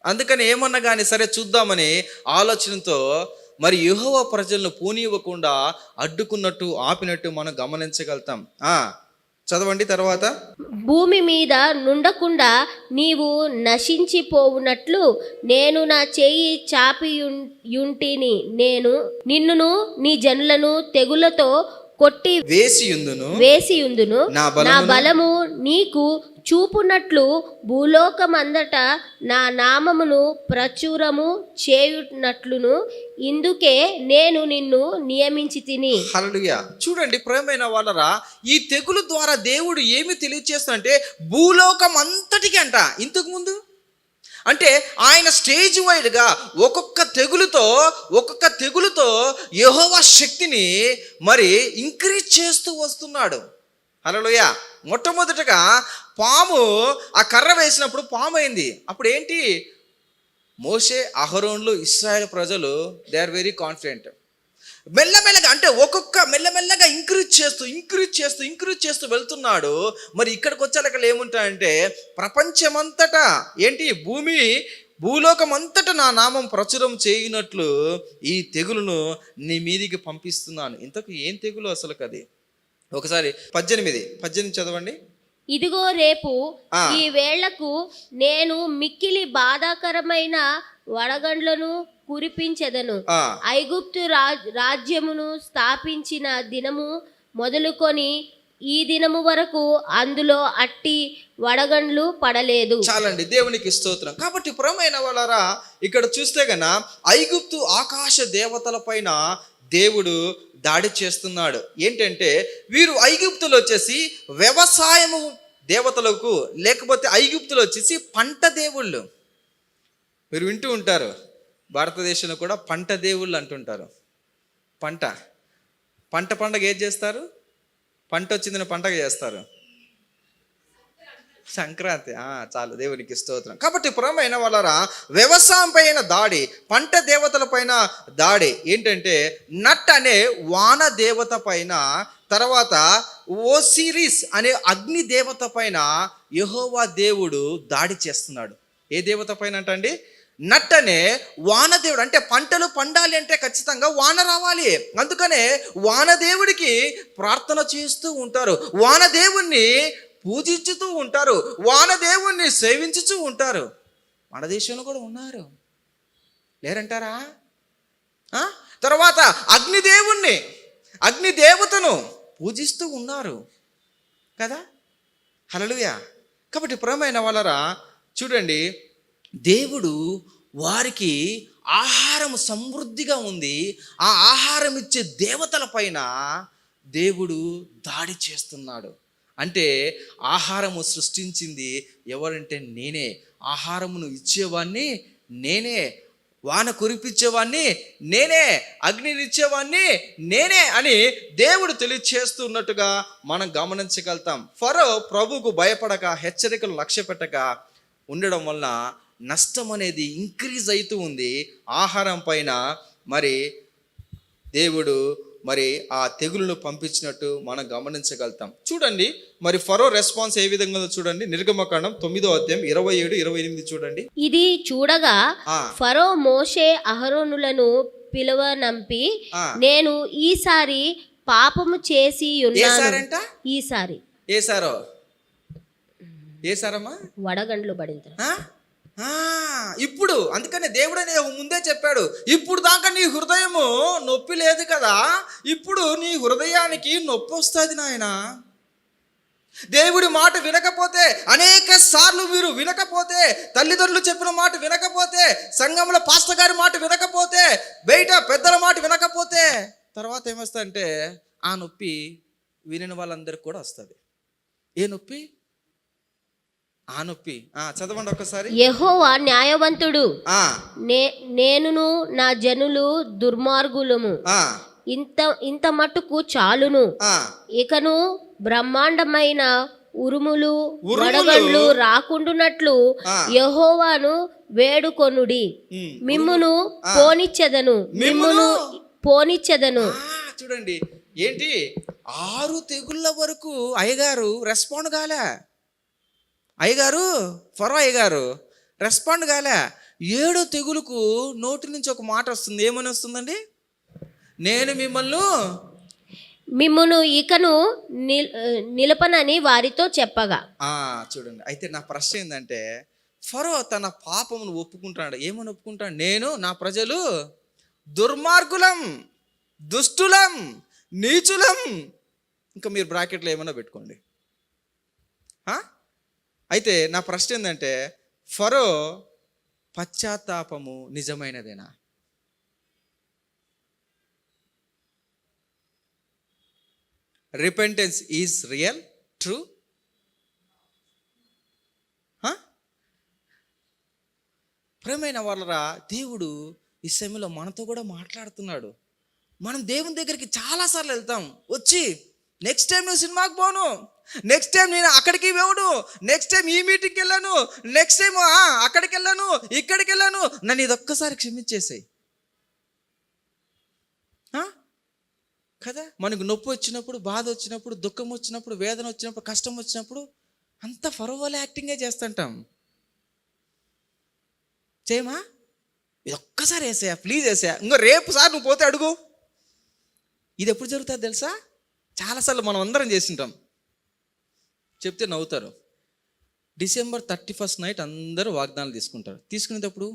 S1: అందుకని ఏమన్నా కానీ సరే చూద్దామని ఆలోచనతో మరి యెహోవా ప్రజలను పోనివ్వకుండా అడ్డుకున్నట్టు, ఆపినట్టు మనం గమనించగలుగుతాం. చదవండి తర్వాత.
S3: భూమి మీద నుండకుండా నీవు నశించిపోవునట్లు నేను నా చెయ్యి చాపి యుంటిని. నేను నిన్నును నీ జనులను తెగులతో కొట్టి వేసియుందును. నా బలము నీకు చూపునట్లు భూలోకమందట నా నామమును ప్రచురము చేయునట్లును ఇందుకే నేను నిన్ను నియమించి తిని.
S1: హల్లెలూయా. చూడండి ప్రియమైన వాళ్ళరా, ఈ తెగులు ద్వారా దేవుడు ఏమి తెలియజేస్తాడంటే భూలోకం అంతటికి అంట. ఇంతకు ముందు అంటే ఆయన స్టేజ్ వైడ్గా ఒక్కొక్క తెగులుతో యెహోవా శక్తిని మరి ఇంక్రీజ్ చేస్తూ వస్తున్నాడు. హల్లెలూయా. మొట్టమొదటగా పాము, ఆ కర్ర వేసినప్పుడు పాము అయింది. అప్పుడు ఏంటి, మోషే, అహరోన్లు, ఇశ్రాయేల్ ప్రజలు దే ఆర్ వెరీ కాన్ఫిడెంట్. మెల్లమెల్లగా అంటే మెల్లమెల్లగా ఇంక్రీజ్ చేస్తూ వెళ్తున్నాడు. మరి ఇక్కడికి వచ్చేలకలు ఏముంటాయంటే ప్రపంచమంతటా ఏంటి, భూలోకం అంతటా నా నామం ప్రచురం చేయనట్లు ఈ తెగులును నీ మీదికి పంపిస్తున్నాను. ఇంతకు ఏం తెగులు అసలు కది? ఒకసారి 18 చదవండి.
S3: ఇదిగో రేపు ఈ వేళకు నేను మిక్కిలి బాధాకరమైన వడగండ్లను కురిపించెదను. ఐగుప్తు రాజ్యమును స్థాపించిన దినము మొదలుకొని ఈ దినము వరకు అందులో అట్టి వడగండ్లు పడలేదు.
S1: చాలండి, దేవునికి స్తోత్రం. కాబట్టి ప్రియమైన వాళ్ళారా, ఇక్కడ చూస్తే గన ఐగుప్తు ఆకాశ దేవతల పైన దేవుడు దాడి చేస్తున్నాడు. ఏంటంటే వీరు ఐగుప్తులు వచ్చేసి వ్యవసాయము దేవతలకు, లేకపోతే ఐగుప్తులు వచ్చేసి పంట దేవుళ్ళు. మీరు వింటూ ఉంటారు, భారతదేశంలో కూడా పంట దేవుళ్ళు అంటుంటారు. పంట పండగ ఏది చేస్తారు? పంట వచ్చిందని పండగ చేస్తారు, సంక్రాంతి. చాలు, దేవునికి స్తోత్రం. కాబట్టి ప్రియమైన వాళ్ళరా, వ్యవసాయం పైన దాడి, పంట దేవతల పైన దాడి ఏంటంటే నట్ అనే వాన దేవత పైన, తర్వాత ఓసిరిస్ అనే అగ్ని దేవత పైన యెహోవా దేవుడు దాడి చేస్తున్నాడు. ఏ దేవత పైన అంటండి? నట్ అనే వానదేవుడు. అంటే పంటలు పండాలి అంటే ఖచ్చితంగా వాన రావాలి. అందుకనే వానదేవుడికి ప్రార్థన చేస్తూ ఉంటారు, వానదేవుణ్ణి పూజించుతూ ఉంటారు, వానదేవుణ్ణి సేవించుతూ ఉంటారు. మన దేశంలో కూడా ఉన్నారు, లేరంటారా? తర్వాత అగ్ని దేవతను పూజిస్తూ ఉన్నారు కదా. హల్లెలూయా. కాబట్టి ప్రియమైన వాళ్ళరా, చూడండి, దేవుడు వారికి ఆహారం సమృద్ధిగా ఉంది. ఆ ఆహారం ఇచ్చే దేవతల పైన దేవుడు దాడి చేస్తున్నాడు. అంటే ఆహారము సృష్టించింది ఎవరంటే నేనే, ఆహారమును ఇచ్చేవాడిని నేనే, వాన కురిపించేవాడిని నేనే, అగ్నినిచ్చేవాడిని నేనే అని దేవుడు తెలియచేస్తున్నట్టుగా మనం గమనించగలుగుతాం. ఫరో ప్రభువుకు భయపడక, హెచ్చరికలు లక్ష్య పెట్టక ఉండడం వల్ల నష్టం అనేది ఇంక్రీజ్ అవుతూ ఉంది. ఆహారం పైన మరి దేవుడు మరి ఆ తెగులను పంపించినట్టు మనం గమనించగలుగుతాం. చూడండి మరి ఫరో రెస్పాన్స్ ఏ విధంగా చూడండి. నిర్గమకాండం 9వ అధ్యాయం 27-28 చూడండి.
S3: ఇది చూడగా ఫరో మోషే అహరోనులను పిలువనంపి, నేను ఈసారి పాపము చేసి ఉన్నాను.
S1: ఏసారమ్మా
S3: వడగండ్లు పడింది.
S1: ఇప్పుడు అందుకనే దేవుడనే ముందే చెప్పాడు, ఇప్పుడు దాకా నీ హృదయము నొప్పి లేదు కదా, ఇప్పుడు నీ హృదయానికి నొప్పి వస్తుంది నాయన. దేవుడి మాట వినకపోతే, అనేక సార్లు మీరు వినకపోతే, తల్లిదండ్రులు చెప్పిన మాట వినకపోతే, సంఘంలో పాస్టర్ గారి మాట వినకపోతే, బయట పెద్దల మాట వినకపోతే, తర్వాత ఏమొస్తుందంటే ఆ నొప్పి వినిన వాళ్ళందరికీ కూడా వస్తుంది. ఏ నొప్పి? ఆ నొప్పి. చదవండి ఒక్కసారి.
S3: యెహోవా న్యాయవంతుడు, నేనును నా జనులు దుర్మార్గులము, ఇంత మట్టుకు చాలును. ఇకను బ్రహ్మాండమైన ఉరుములు వడగండ్లు రాకుండునట్లు యెహోవాను వేడుకొనుడి. మిమ్మును పోనిచ్చెదను.
S1: చూడండి ఏంటి, 6 తెగుళ్ళ వరకు అయ్యగారు రెస్పాండ్ కాలే. ఫరో అయ్యగారు రెస్పాండ్ కాలే. 7వ తెగులుకు నోటి నుంచి ఒక మాట వస్తుంది. ఏమని వస్తుందండి? నేను మిమ్మల్ని
S3: మిమ్మును ఇకను నిలపనని వారితో చెప్పగా.
S1: చూడండి, అయితే నా ప్రశ్న ఏంటంటే, ఫరో తన పాపమును ఒప్పుకుంటాడు. ఏమని ఒప్పుకుంటాడు? నేను, నా ప్రజలు దుర్మార్గులం, దుష్టులం, నీచులం. ఇంకా మీరు బ్రాకెట్లో ఏమైనా పెట్టుకోండి. అయితే నా ప్రశ్న ఏంటంటే, ఫరో పశ్చాత్తాపము నిజమైనదేనా? Repentance is real, true? ప్రేమైన వాళ్ళరా, దేవుడు ఈ సమయంలో మనతో కూడా మాట్లాడుతున్నాడు. మనం దేవుని దగ్గరికి చాలాసార్లు వెళ్తాం. వచ్చి నెక్స్ట్ టైం నువ్వు సినిమాకి పోను, నెక్స్ట్ టైం నేను అక్కడికి పోను, నెక్స్ట్ టైం ఈ మీటింగ్కి వెళ్ళాను, నెక్స్ట్ టైం అక్కడికి వెళ్ళాను, ఇక్కడికి వెళ్ళాను, నన్ను ఇదొక్కసారి క్షమించేసాయి కదా. మనకు నొప్పి వచ్చినప్పుడు, బాధ వచ్చినప్పుడు, దుఃఖం వచ్చినప్పుడు, వేదన వచ్చినప్పుడు, కష్టం వచ్చినప్పుడు అంత ఫరోవల్ యాక్టింగే చేస్తుంటాం. చేయమా? ఇది ఒక్కసారి వేసాయా, ప్లీజ్ వేసాయా, ఇంకో రేపు సార్ నువ్వు పోతే అడుగు. ఇది ఎప్పుడు జరుగుతుంది తెలుసా? చాలాసార్లు మనం అందరం చేసింటాం. చెప్తే నవ్వుతారు. December 31st నైట్ అందరూ వాగ్దానాలు తీసుకుంటారు. తీసుకునేటప్పుడు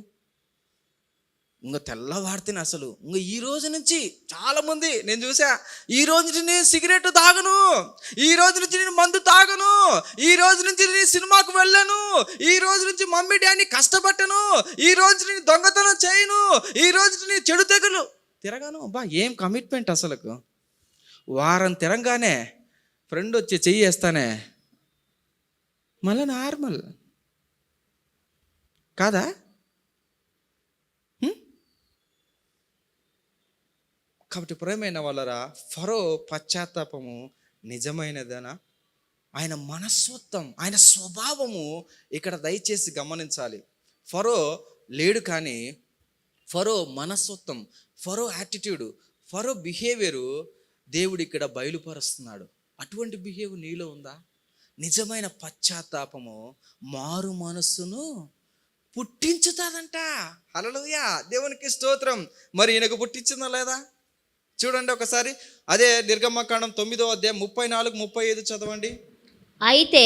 S1: ఇంకా తెల్లవాడితేనే అసలు ఇంకా ఈ రోజు నుంచి చాలామంది నేను చూసా, ఈ రోజు నుంచి నేను సిగరెట్ తాగను, ఈ రోజు నుంచి నేను మందు తాగను, ఈ రోజు నుంచి నేను సినిమాకు వెళ్ళను, ఈ రోజు నుంచి మమ్మీ డాడీని కష్టపట్టను, ఈ రోజు నేను దొంగతనం చేయను, ఈ రోజు నేను చెడు తెగులు తిరగాను. అబ్బా, ఏం కమిట్మెంట్ అసలుకు. వారం తిరంగానే ఫ్రెండ్ వచ్చి చెయ్యి వేస్తానే, మళ్ళీ నార్మల్ కాదా? కాబట్టి ప్రేమైన వాళ్ళరా, ఫరో పశ్చాత్తాపము నిజమైనదేనా? ఆయన మనస్తత్వం, ఆయన స్వభావము ఇక్కడ దయచేసి గమనించాలి. ఫరో లేడు, కానీ ఫరో మనస్తత్వం, ఫరో యాటిట్యూడ్, ఫరో బిహేవియరు దేవుడు ఇక్కడ బయలుపరుస్తున్నాడు. అటువంటి బిహేవియర్ నీలో ఉందా? నిజమైన పశ్చాత్తాపము మారు మనస్సును పుట్టించుతాదంట. హల్లెలూయా, దేవునికి స్తోత్రం. మరి ఈయనకు పుట్టించిందా లేదా? చూడండి ఒకసారి, అదే నిర్గమకాండం 9వ అధ్యాయం 34-35 చదవండి.
S3: అయితే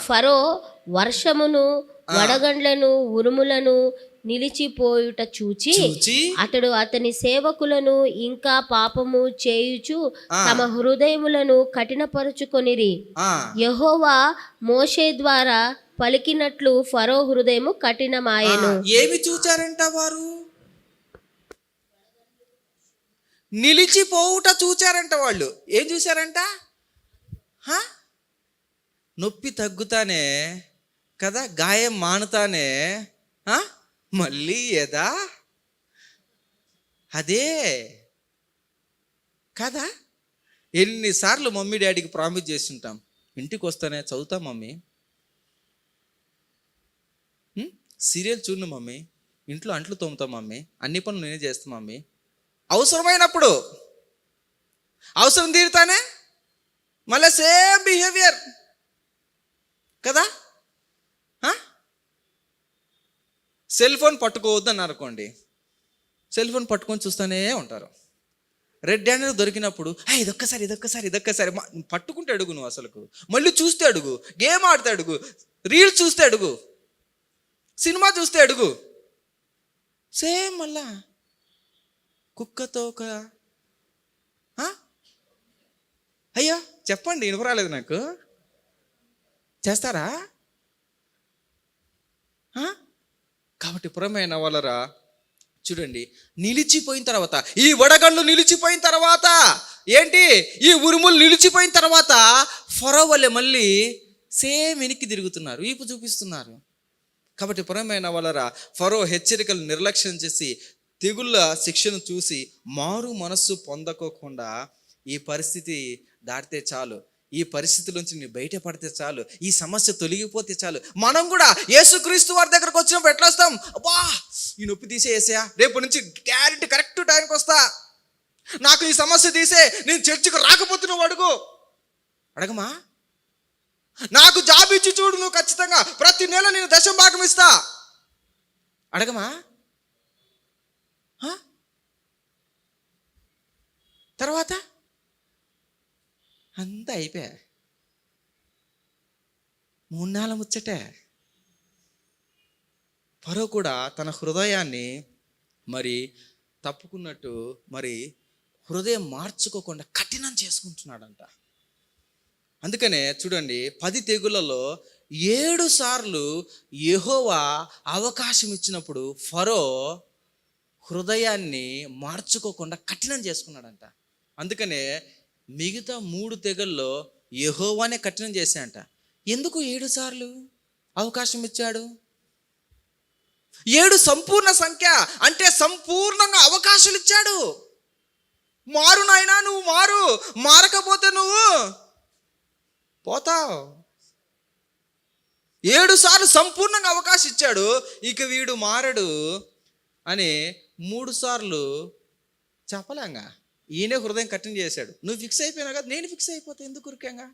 S3: ఫరో వర్షమును, వడగండ్లను, ఉరుములను నిలిచిపోయుట చూచి అతడు అతని సేవకులను ఇంకా పాపము చేయుచు తమ హృదయములను కఠినపరుచుకొనిరి. యెహోవా మోషే ద్వారా పలికినట్లు ఫరో హృదయము కఠినమాయెను.
S1: ఏమి చూచారంట వారు? నిలిచిపోవుట చూచారంట. వాళ్ళు ఏం చూశారంట? నొప్పి తగ్గుతానే కదా, గాయం మానుతానే మళ్ళీ ఏదా అదే కదా. ఎన్నిసార్లు మమ్మీ డాడీకి ప్రామిస్ చేసి ఉంటాం, ఇంటికి వస్తానే చదువుతా మమ్మీ, సీరియల్ చూడు మమ్మీ, ఇంట్లో అంట్లు తోముతాం మమ్మీ, అన్ని పనులు నేనే చేస్తా మమ్మీ. అవసరమైనప్పుడు అవసరం తీరుతానే మళ్ళీ సేమ్ బిహేవియర్ కదా. సెల్ ఫోన్ పట్టుకోవద్దు అని అనుకోండి, సెల్ ఫోన్ పట్టుకొని చూస్తూనే ఉంటారు. రెడ్ హ్యాండర్ దొరికినప్పుడు ఇదొక్కసారి పట్టుకుంటే అడుగు, నువ్వు అసలుకు మళ్ళీ చూస్తే అడుగు, గేమ్ ఆడితే అడుగు, రీల్స్ చూస్తే అడుగు, సినిమా చూస్తే అడుగు, సేమ్ మళ్ళా కుక్కతో ఒక అయ్యో చెప్పండి, వినపరాలేదు నాకు. చేస్తారా? కాబట్టి పురమైన వాళ్ళరా, చూడండి, నిలిచిపోయిన తర్వాత, ఈ వడగళ్ళు నిలిచిపోయిన తర్వాత, ఏంటి ఈ ఉరుములు నిలిచిపోయిన తర్వాత ఫరో వల్లే మళ్ళీ సేమ్ వెనక్కి తిరుగుతున్నారు, వీపు చూపిస్తున్నారు. కాబట్టి పురమైన వాళ్ళరా, ఫరో హెచ్చరికలు నిర్లక్ష్యం చేసి తెగుళ్ళ శిక్షను చూసి మారు మనస్సు పొందకోకుండా ఈ పరిస్థితి దాటితే చాలు, ఈ పరిస్థితి నుంచి నేను బయటపడితే చాలు, ఈ సమస్య తొలగిపోతే చాలు. మనం కూడా యేసుక్రీస్తు వారి దగ్గరకు వచ్చినప్పుడు ఎట్లా వస్తాం? అబ్బా, ఈ నొప్పి తీసేసా, రేపు నుంచి గ్యారెంటీ కరెక్ట్ టైంకి వస్తా, నాకు ఈ సమస్య తీసే, నేను చర్చికి రాకపోతున్నావు అడుగు. అడగమా? నాకు జాబ్ ఇచ్చి చూడు, నువ్వు ఖచ్చితంగా ప్రతి నెల నేను 10% ఇస్తా. అడగమా? తర్వాత అంతా అయిపోయా. 3 నెలల ముచ్చటే. ఫరో కూడా తన హృదయాన్ని మరి తప్పుకున్నట్టు మరి హృదయం మార్చుకోకుండా కఠినం చేసుకుంటున్నాడంట. అందుకనే చూడండి 10 తెగుళ్ళలో 7 సార్లు యెహోవా అవకాశం ఇచ్చినప్పుడు ఫరో హృదయాన్ని మార్చుకోకుండా కఠినం చేసుకున్నాడంట. అందుకనే మిగతా 3 తెగుల్లో యెహోవానే కఠినం చేశాడంట. ఎందుకు 7 సార్లు అవకాశం ఇచ్చాడు? 7 సంపూర్ణ సంఖ్య, అంటే సంపూర్ణంగా అవకాశాలు ఇచ్చాడు. మారు నాయనా, నువ్వు మారకపోతే నువ్వు పోతావు. 7 సార్లు సంపూర్ణంగా అవకాశం ఇచ్చాడు. ఇక వీడు మారడు అని 3 సార్లు చెప్పలేంగా. ఈయనే హృదయం కఠినం చేశాడు. నువ్వు ఫిక్స్ అయిపోయినా కదా, నేను ఫిక్స్ అయిపోతే ఎందుకు ఉరికేంగా?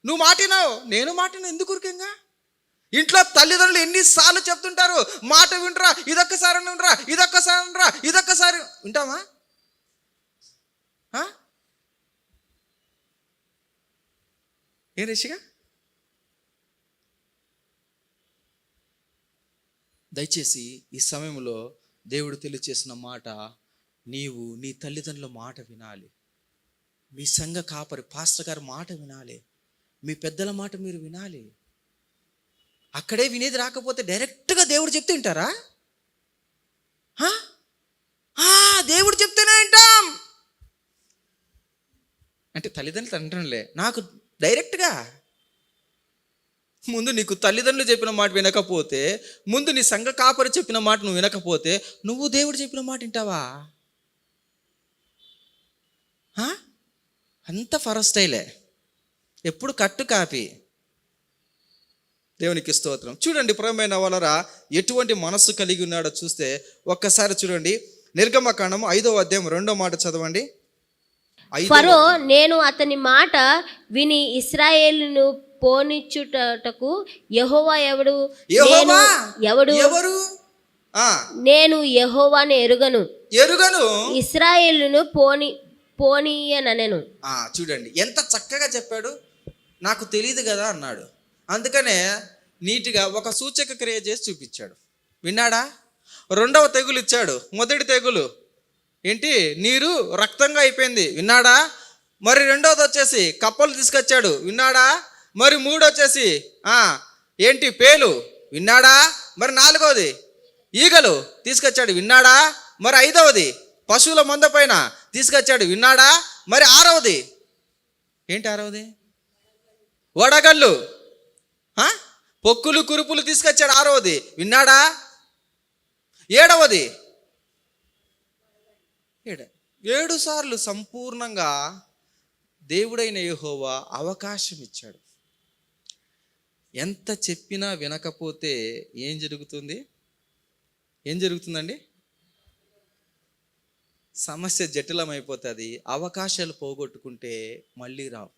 S1: నువ్వు మాటినావు, నేను మాటినా ఎందుకు ఉరికేంగా? ఇంట్లో తల్లిదండ్రులు ఎన్నిసార్లు చెప్తుంటారు, మాట వింటరా, ఇదొక్కసారి వినరా, ఇదొక్కసారి వినరా, ఇదొక్కసారి వింటావా? ఏం రిషిగా? దయచేసి ఈ సమయంలో దేవుడు తెలియచేసిన మాట, నీవు నీ తల్లిదండ్రుల మాట వినాలి, మీ సంఘ కాపరి పాస్టర్ గారి మాట వినాలి, మీ పెద్దల మాట మీరు వినాలి. అక్కడే వినేది రాకపోతే డైరెక్ట్గా దేవుడు చెప్తే వింటారా? దేవుడు చెప్తేనే వింటాం అంటే తల్లిదండ్రులు అంటానులే, నాకు డైరెక్ట్గా ముందు నీకు తల్లిదండ్రులు చెప్పిన మాట వినకపోతే, ముందు నీ సంఘ కాపరి చెప్పిన మాట నువ్వు వినకపోతే, నువ్వు దేవుడు చెప్పిన మాట వింటావా? అంత ఫరో స్టైలే, ఎప్పుడు కట్టు కాపీ. దేవునికి స్తోత్రం. చూడండి ప్రియమైన వాళ్ళరా, ఎటువంటి మనస్సు కలిగి ఉన్నాడో చూస్తే ఒక్కసారి చూడండి. నిర్గమకాండం 5వ అధ్యాయం 2వ మాట చదవండి.
S3: ఫరో నేను అతని మాట విని ఇశ్రాయేలును పోనిచ్చుటకు యెహోవా ఎవడు? నేను యెహోవాను ఎరుగను ఇశ్రాయేలును పోనీయనెను.
S1: చూడండి ఎంత చక్కగా చెప్పాడు. నాకు తెలియదు కదా అన్నాడు. అందుకనే నీట్గా ఒక సూచక క్రియ చేసి చూపించాడు. విన్నాడా? 2వ తెగులు ఇచ్చాడు. మొదటి తెగులు ఏంటి? నీరు రక్తంగా అయిపోయింది. విన్నాడా? మరి 2వది వచ్చేసి కప్పలు తీసుకొచ్చాడు. విన్నాడా? మరి 3 వచ్చేసి ఏంటి? పేలు. విన్నాడా? మరి 4వది ఈగలు తీసుకొచ్చాడు. విన్నాడా? మరి 5వది పశువుల మంద పైన తీసుకొచ్చాడు. విన్నాడా? మరి 6వది ఏంటి? 6వది వడగళ్ళు, పొక్కులు కురుపులు తీసుకొచ్చాడు. 6వది విన్నాడా? 7వది 7 సార్లు సంపూర్ణంగా దేవుడైన యెహోవా అవకాశం ఇచ్చాడు. ఎంత చెప్పినా వినకపోతే ఏం జరుగుతుందండి? సమస్య జటిలమైపోతుంది. అవకాశాలు పోగొట్టుకుంటే మళ్ళీ రావు.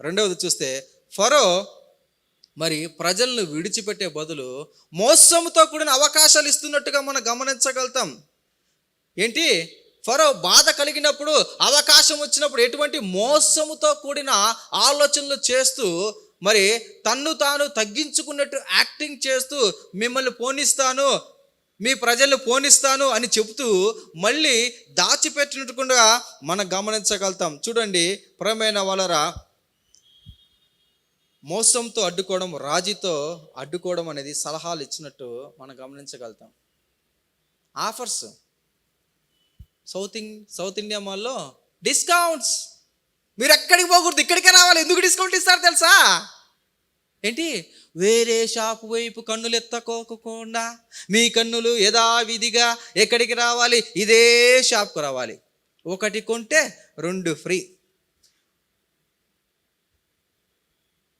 S1: 2వది చూస్తే ఫరో మరి ప్రజలను విడిచిపెట్టే బదులు మోసంతో కూడిన అవకాశాలు ఇస్తున్నట్టుగా మనం గమనించగలుగుతాం. ఏంటి? ఫరో బాధ కలిగినప్పుడు, అవకాశం వచ్చినప్పుడు ఎటువంటి మోసముతో కూడిన ఆలోచనలు చేస్తూ మరి తన్ను తాను తగ్గించుకున్నట్టు యాక్టింగ్ చేస్తూ మిమ్మల్ని పోనిస్తాను, మీ ప్రజలను పోనిస్తాను అని చెబుతూ మళ్ళీ దాచిపెట్టినట్టుగా మనం గమనించగలుగుతాం. చూడండి ప్రియమైన వాళ్ళరా, మోసంతో అడ్డుకోవడం, రాజీతో అడ్డుకోవడం అనేది సలహాలు ఇచ్చినట్టు మనం గమనించగలుగుతాం. ఆఫర్స్ సౌత్ ఇండియా మాల్లో డిస్కౌంట్స్, మీరు ఎక్కడికి పోకూడదు, ఇక్కడికే రావాలి. ఎందుకు డిస్కౌంట్ ఇస్తారు తెలుసా? ఏంటి? వేరే షాపు వైపు కన్నులు ఎత్తకోకుండా మీ కన్నులు యథావిధిగా ఎక్కడికి రావాలి? ఇదే షాప్కు రావాలి. 1 కొంటే 2 ఫ్రీ.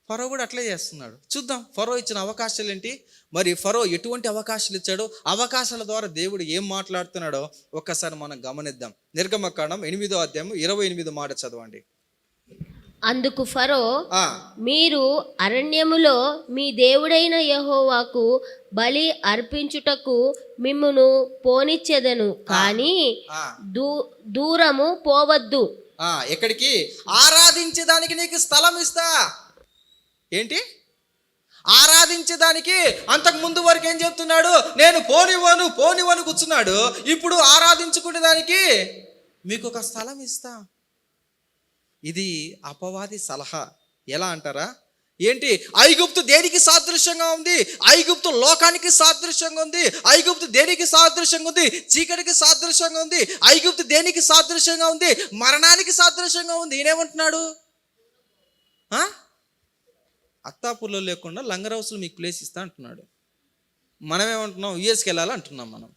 S1: ఫరో కూడా అట్లే చేస్తున్నాడు. చూద్దాం ఫరో ఇచ్చిన అవకాశాలు ఏంటి, మరి ఫరో ఎటువంటి అవకాశాలు ఇచ్చాడో, అవకాశాల ద్వారా దేవుడు ఏం మాట్లాడుతున్నాడో ఒక్కసారి మనం గమనిద్దాం. నిర్గమకాండం 8వ అధ్యాయం 28వ మాట చదవండి.
S3: అందుకు ఫరో, మీరు అరణ్యములో మీ దేవుడైన యెహోవాకు బలి అర్పించుటకు మిమ్మును పోనిచ్చెదను, కానీ దూరము పోవద్దు.
S1: ఎక్కడికి? ఆరాధించేదానికి నీకు స్థలం ఇస్తా. ఏంటి? ఆరాధించేదానికి. అంతకు ముందు వరకు ఏం చెప్తున్నాడు? నేను పోనివను కూర్చున్నాడు. ఇప్పుడు ఆరాధించుకునే దానికి మీకు ఒక స్థలం ఇస్తా. ఇది అపవాది సలహా. ఎలా అంటారా? ఏంటి? ఐగుప్తు దేనికి సాదృశ్యంగా ఉంది? ఐగుప్తు లోకానికి సాదృశ్యంగా ఉంది. ఐగుప్తు దేనికి సాదృశ్యంగా ఉంది? చీకటికి సాదృశ్యంగా ఉంది. ఐగుప్తు దేనికి సాదృశ్యంగా ఉంది? మరణానికి సాదృశ్యంగా ఉంది. ఈయనేమంటున్నాడు? అత్తాపూర్లో లేకుండా లంగర్ హౌస్లో మీకు ప్లేస్ ఇస్తా అంటున్నాడు. మనం ఏమంటున్నాం? యుఎస్కి వెళ్ళాలి అంటున్నాం మనం.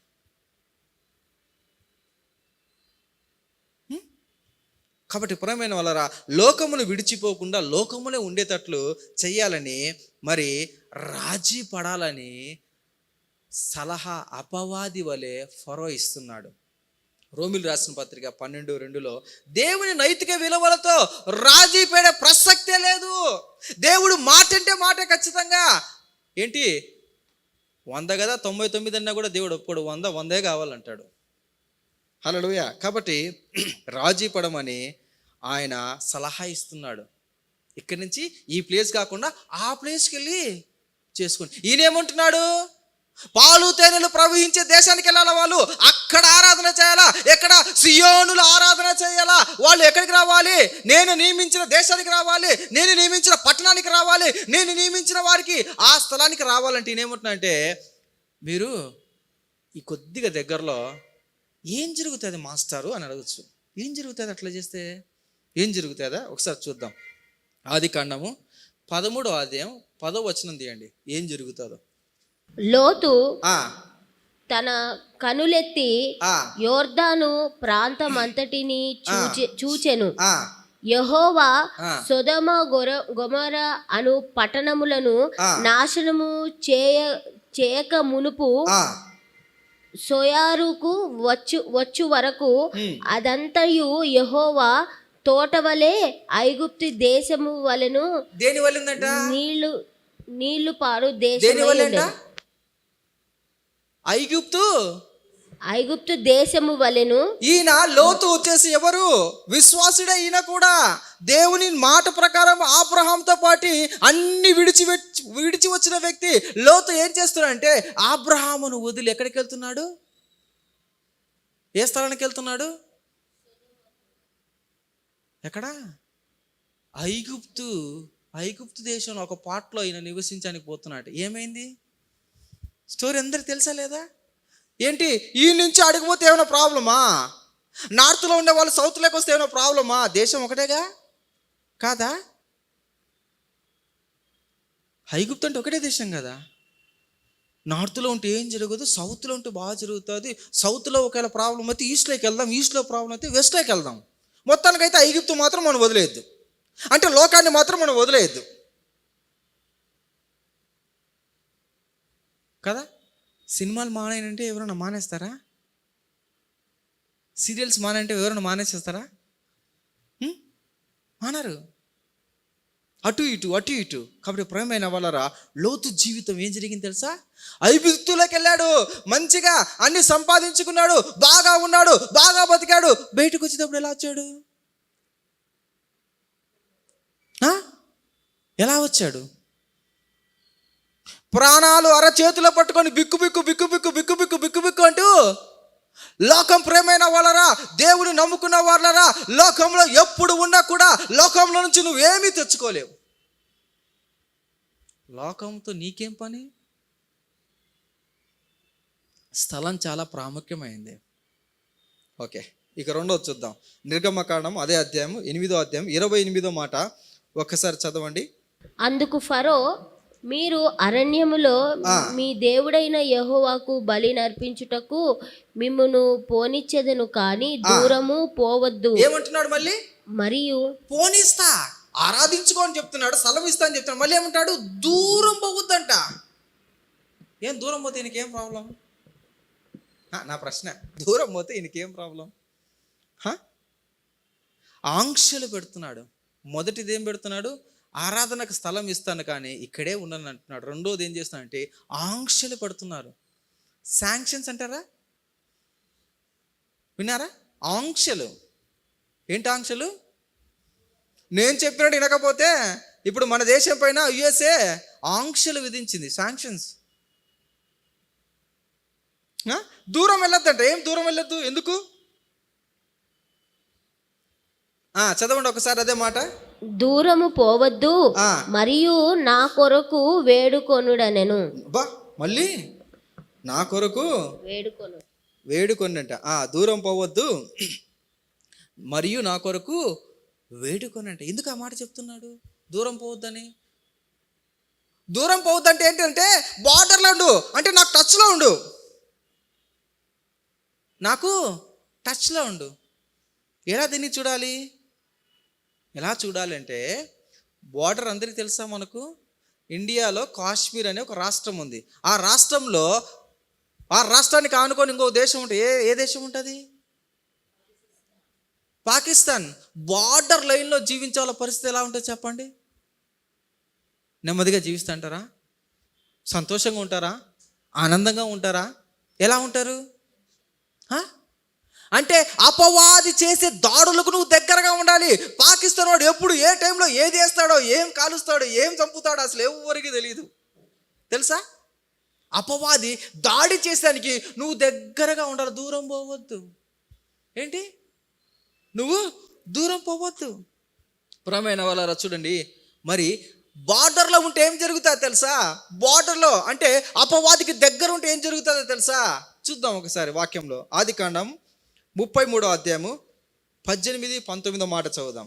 S1: కాబట్టి ప్రియమైన వాళ్ళరా, లోకమును విడిచిపోకుండా లోకమునే ఉండేటట్లు చెయ్యాలని, మరి రాజీ పడాలని సలహా అపవాది వలె ఫరో ఇస్తున్నాడు. రోమిలు రాసిన పత్రిక 12:2 దేవుని నైతిక విలువలతో రాజీ పడే ప్రసక్తే లేదు. దేవుడు మాట అంటే మాటే ఖచ్చితంగా. ఏంటి? 100 కదా 99 అన్నా కూడా దేవుడు ఒప్పుడు 100 కావాలంటాడు. హల్లెలూయా. కాబట్టి రాజీ పడమని ఆయన సలహా ఇస్తున్నాడు. ఇక్కడి నుంచి ఈ ప్లేస్ కాకుండా ఆ ప్లేస్కి వెళ్ళి చేసుకోండి. ఈయనేమంటున్నాడు? పాలు తేనెలు ప్రవహించే దేశానికి వెళ్ళాలా వాళ్ళు? అక్కడ ఆరాధన చేయాలా? ఎక్కడ? సియోనులో ఆరాధన చేయాలా? వాళ్ళు ఎక్కడికి రావాలి? నేను నియమించిన దేశానికి రావాలి. నేను నియమించిన పట్టణానికి రావాలి. నేను నియమించిన వారికి ఆ స్థలానికి రావాలంటే ఈయనేమంటున్నా అంటే, మీరు ఈ కొద్దిగా దగ్గరలో ఏం జరుగుతుంది మాస్టారు అని అడగచ్చు. ఏం జరుగుతుంది అట్లా చేస్తే? ఏం జరుగుతుందా ఒకసారి చూద్దాం. ఆదికాండము 13వ అధ్యాయం 10వ వచనం తీయండి. ఏం జరుగుతుందో.
S3: లోతు తన కనులెత్తి యోర్దాను ప్రాంతమంతటిని చూచెను. యెహోవా సొదొమ గొమొర అను పట్టణములను నాశనము చేయక మునుపు సోయారుకు వచ్చు వరకు అదంతయు యెహోవా తోటవలే ఐగుప్తు దేశము వలెను.
S1: దేని వల్లంట?
S3: నీళ్లు పారు దేశం. ఐగుప్తు దేశము వలెను. ఈయన
S1: లోతు వచ్చేసి ఎవరు? విశ్వాసుడే. ఈయన కూడా దేవుని మాట ప్రకారం అబ్రహాంతో పాటు అన్ని విడిచి వచ్చిన వ్యక్తి. లోతు ఏం చేస్తున్నాడంటే అబ్రహామును వదిలి ఎక్కడికి వెళ్తున్నాడు? ఏ స్థలానికి వెళ్తున్నాడు? ఎక్కడ? ఐగుప్తు దేశంలో ఒక పాటలో ఈయన నివసించడానికి పోతున్నాడు. ఏమైంది? స్టోరీ అందరికి తెలుసా లేదా? ఏంటి? ఈ నుంచి అడిగిపోతే ఏమైనా ప్రాబ్లమా? నార్త్లో ఉండే వాళ్ళు సౌత్లోకి వస్తే ఏమైనా ప్రాబ్లమా? దేశం ఒకటేగా కాదా? ఐగుప్తు అంటే ఒకటే దేశం కదా. నార్త్లో ఉంటే ఏం జరగదు, సౌత్లో ఉంటే బాగా జరుగుతుంది. సౌత్లో ఒకవేళ ప్రాబ్లం అయితే ఈస్ట్లోకి వెళ్దాం, ఈస్ట్లో ప్రాబ్లం అయితే వెస్ట్లోకి వెళ్దాం. మొత్తానికైతే ఐగుప్తు మాత్రం మనం వదిలేయద్దు. అంటే లోకాన్ని మాత్రం మనం వదిలేయద్దు కదా. సినిమాలు మానేనంటే ఎవరైనా మానేస్తారా? సీరియల్స్ మానంటే ఎవరైనా మానేసేస్తారా? మానరు. అటు ఇటు. కాబట్టి ప్రేమైన వాళ్ళరా, లోతు జీవితం ఏం జరిగింది తెలుసా? ఐగుప్తులోకి వెళ్ళాడు, మంచిగా అన్ని సంపాదించుకున్నాడు, బాగా ఉన్నాడు, బాగా బతికాడు. బయటకు వచ్చేటప్పుడు ఎలా వచ్చాడు? ఎలా వచ్చాడు? ప్రాణాలు అరచేతిలో పట్టుకొని బిక్కు అంటూ లోకం ప్రేమైన వాళ్ళరా, దేవుని నమ్ముకున్న వాళ్ళరా, లోకంలో ఎప్పుడు ఉన్నా కూడా లోకంలో నుంచి నువ్వేమీ తెచ్చుకోలేవు. లోకంతో నీకేం పని? స్థలం చాలా ప్రాముఖ్యమైంది. ఓకే, ఇక రెండోది చూద్దాం. నిర్గమకాండం అదే అధ్యాయం 8వ అధ్యాయం 28వ మాట ఒక్కసారి చదవండి.
S3: అందుకు ఫరో, మీరు అరణ్యములో మీ దేవుడైన యెహోవాకు బలి నర్పించుటకు మిమ్మును పోనిచ్చెదను కానీ దూరము పోవద్దు.
S1: ఏమంటున్నాడు మళ్ళీ? మరియు పోనిస్తా, ఆరాధించుకో అని చెప్తున్నాడు, స్థలం ఇస్తా అని చెప్తున్నాడు. మళ్ళీ ఏమంటాడు? దూరం పోవద్దంట. ఏం దూరం పోతే ఈయనకేం ప్రాబ్లం? నా ప్రశ్న, దూరం పోతే ఈయనకేం ప్రాబ్లం? ఆంక్షలు పెడుతున్నాడు. మొదటిది ఏం పెడుతున్నాడు? ఆరాధనకు స్థలం ఇస్తాను కానీ ఇక్కడే ఉండను అంటున్నాడు. రెండోది ఏం చేస్తున్నాడంటే ఆంక్షలు పడుతున్నారు. శాంక్షన్స్ అంటారా? విన్నారా? ఆంక్షలు. ఏంటి ఆంక్షలు? నేను చెప్పినట్టు వినకపోతే ఇప్పుడు మన దేశం పైన యుఎస్ఏ ఆంక్షలు విధించింది, శాంక్షన్స్. దూరం వెళ్ళొద్దంట. ఏం దూరం వెళ్ళొద్దు? ఎందుకు? చదవండి ఒకసారి అదే మాట.
S3: దూరము పోవద్దు మరియు నా కొరకు వేడుకొనుడనెను.
S1: బా, మళ్ళీ నా కొరకు వేడుకొనంట. దూరం పోవద్దు మరియు నా కొరకు వేడుకొనంట. ఎందుకు ఆ మాట చెప్తున్నాడు? దూరం పోవద్దని. దూరం పోవద్దంటే ఏంటంటే బార్డర్లో ఉండు, అంటే నాకు టచ్లో ఉండు, నాకు టచ్లో ఉండు. ఎలా దీన్ని చూడాలి? ఎలా చూడాలి అంటే, బార్డర్ అందరికీ తెలుసా మనకు? ఇండియాలో కాశ్మీర్ అనే ఒక రాష్ట్రం ఉంది. ఆ రాష్ట్రంలో, ఆ రాష్ట్రానికి ఆనుకొని ఇంకో దేశం ఉంటుంది. ఏ దేశం ఉంటుంది? పాకిస్తాన్. బార్డర్ లైన్లో జీవించే వాళ్ళ పరిస్థితి ఎలా ఉంటుంది చెప్పండి? నెమ్మదిగా జీవిస్తుంటారా? సంతోషంగా ఉంటారా? ఆనందంగా ఉంటారా? ఎలా ఉంటారు? అంటే అపవాది చేసే దాడులకు నువ్వు దగ్గరగా ఉండాలి. పాకిస్తాన్ వాడు ఎప్పుడు ఏ టైంలో ఏది వేస్తాడో, ఏం కాలుస్తాడో, ఏం చంపుతాడో అసలు ఎవరికి తెలియదు, తెలుసా? అపవాది దాడి చేసేదానికి నువ్వు దగ్గరగా ఉండాలి. దూరం పోవద్దు. ఏంటి? నువ్వు దూరం పోవద్దు. ప్రియమైన వాళ్ళారా చూడండి, మరి బార్డర్లో ఉంటే ఏం జరుగుతుందో తెలుసా? బార్డర్లో అంటే అపవాదికి దగ్గర ఉంటే ఏం జరుగుతుందో తెలుసా? చూద్దాం ఒకసారి వాక్యంలో. ఆదికాండం 33వ అధ్యాయము 18-19 మాట చదువుదాం.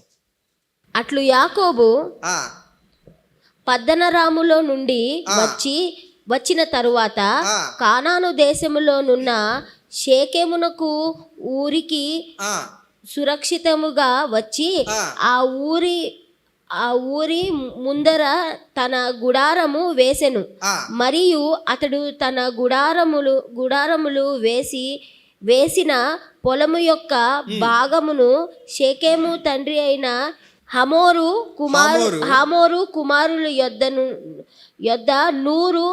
S3: అట్లు యాకోబు పద్దనరాములో నుండి వచ్చిన తరువాత కానాను దేశములోనున్న షేకెమునకు ఊరికి సురక్షితముగా వచ్చి ఆ ఊరి ముందర తన గుడారము వేసెను. మరియు అతడు తన గుడారములు వేసిన పొలము యొక్క భాగమును షేకెము తండ్రి అయిన హమోరు కుమారుల యొద్ద 100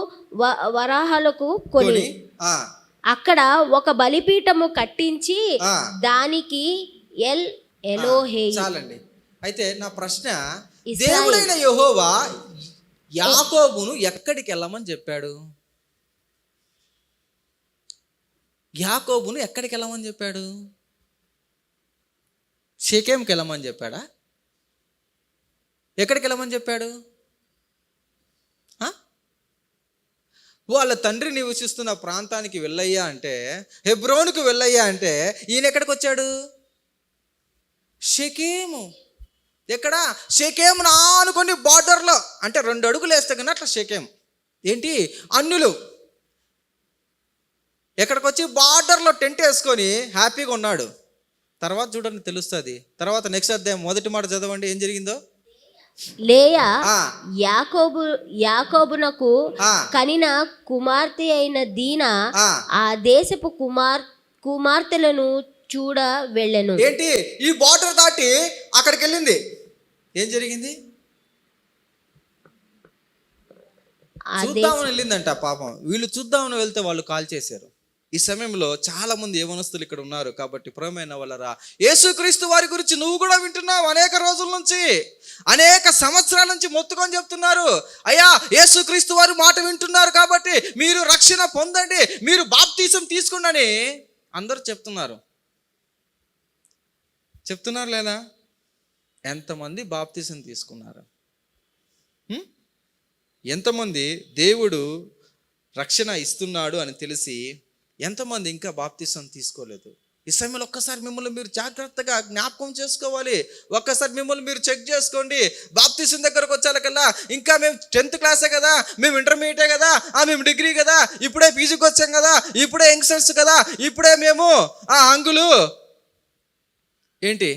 S3: వరాహాలకు కొని అక్కడ ఒక బలిపీఠము కట్టించి దానికి ఎలోహే.
S1: చాలండి. అయితే నా ప్రశ్న, దేవుడైన యెహోవా యాకోబును ఎక్కడికి వెళ్ళమని చెప్పాడు? యాకోబును ఎక్కడికి వెళ్ళమని చెప్పాడు? షేకెంకి వెళ్ళమని చెప్పాడా? ఎక్కడికి వెళ్ళమని చెప్పాడు? వాళ్ళ తండ్రి నివసిస్తున్న ప్రాంతానికి వెళ్ళయ్యా అంటే, హెబ్రోనుకు వెళ్ళయ్యా అంటే, ఈయన ఎక్కడికి వచ్చాడు? షెకెము. ఎక్కడ? షెకెము ఆనుకొని బార్డర్లో, అంటే 2 అడుగులు వేస్తే కన్నా అట్లా షెకెం. ఏంటి? అన్యులు. ఎక్కడికి వచ్చి బార్డర్లో టెంట్ వేసుకొని హ్యాపీగా ఉన్నాడు. తర్వాత చూడండి తెలుస్తుంది. తర్వాత నెక్స్ట్ అధ్యాయం 1వ మాట చదవండి, ఏం జరిగిందో.
S3: లేయా యాకోబునకు కనిన కుమార్తె అయిన దీనా ఆ దేశపు కుమార్తెలను చూడ వెళ్ళెను.
S1: ఏంటి? ఈ బార్డర్ దాటి అక్కడికి వెళ్ళింది. ఏం జరిగింది? చూద్దామని వెళ్ళిందంట. పాపం వీళ్ళు చూద్దామని వెళ్తే వాళ్ళు కాల్ చేశారు. ఈ సమయంలో చాలా మంది యవనస్తులు ఇక్కడ ఉన్నారు. కాబట్టి ప్రియమైన వాళ్ళరా, యేసుక్రీస్తు వారి గురించి నువ్వు కూడా వింటున్నావు. అనేక రోజుల నుంచి, అనేక సంవత్సరాల నుంచి మొత్తుకొని చెప్తున్నారు. అయ్యా, యేసుక్రీస్తు వారి మాట వింటున్నారు కాబట్టి మీరు రక్షణ పొందండి, మీరు బాప్తీసం తీసుకోండి అందరూ చెప్తున్నారు లేదా? ఎంతమంది బాప్తీసం తీసుకున్నారు? ఎంతమంది దేవుడు రక్షణ ఇస్తున్నాడు అని తెలిసి ఎంతమంది ఇంకా బాప్తీసం తీసుకోలేదు? ఈ సమయంలో ఒక్కసారి మిమ్మల్ని మీరు జాగ్రత్తగా జ్ఞాపకం చేసుకోవాలి. ఒక్కసారి మిమ్మల్ని మీరు చెక్ చేసుకోండి. బాప్తీసం దగ్గరకు వచ్చాకల్లా ఇంకా మేము 10th క్లాసే కదా, మేము ఇంటర్మీడియటే కదా, మేము డిగ్రీ కదా, ఇప్పుడే పీజీకి వచ్చాం కదా, ఇప్పుడే యంగ్స్టర్స్ కదా, ఇప్పుడే మేము అంగులు. ఏంటి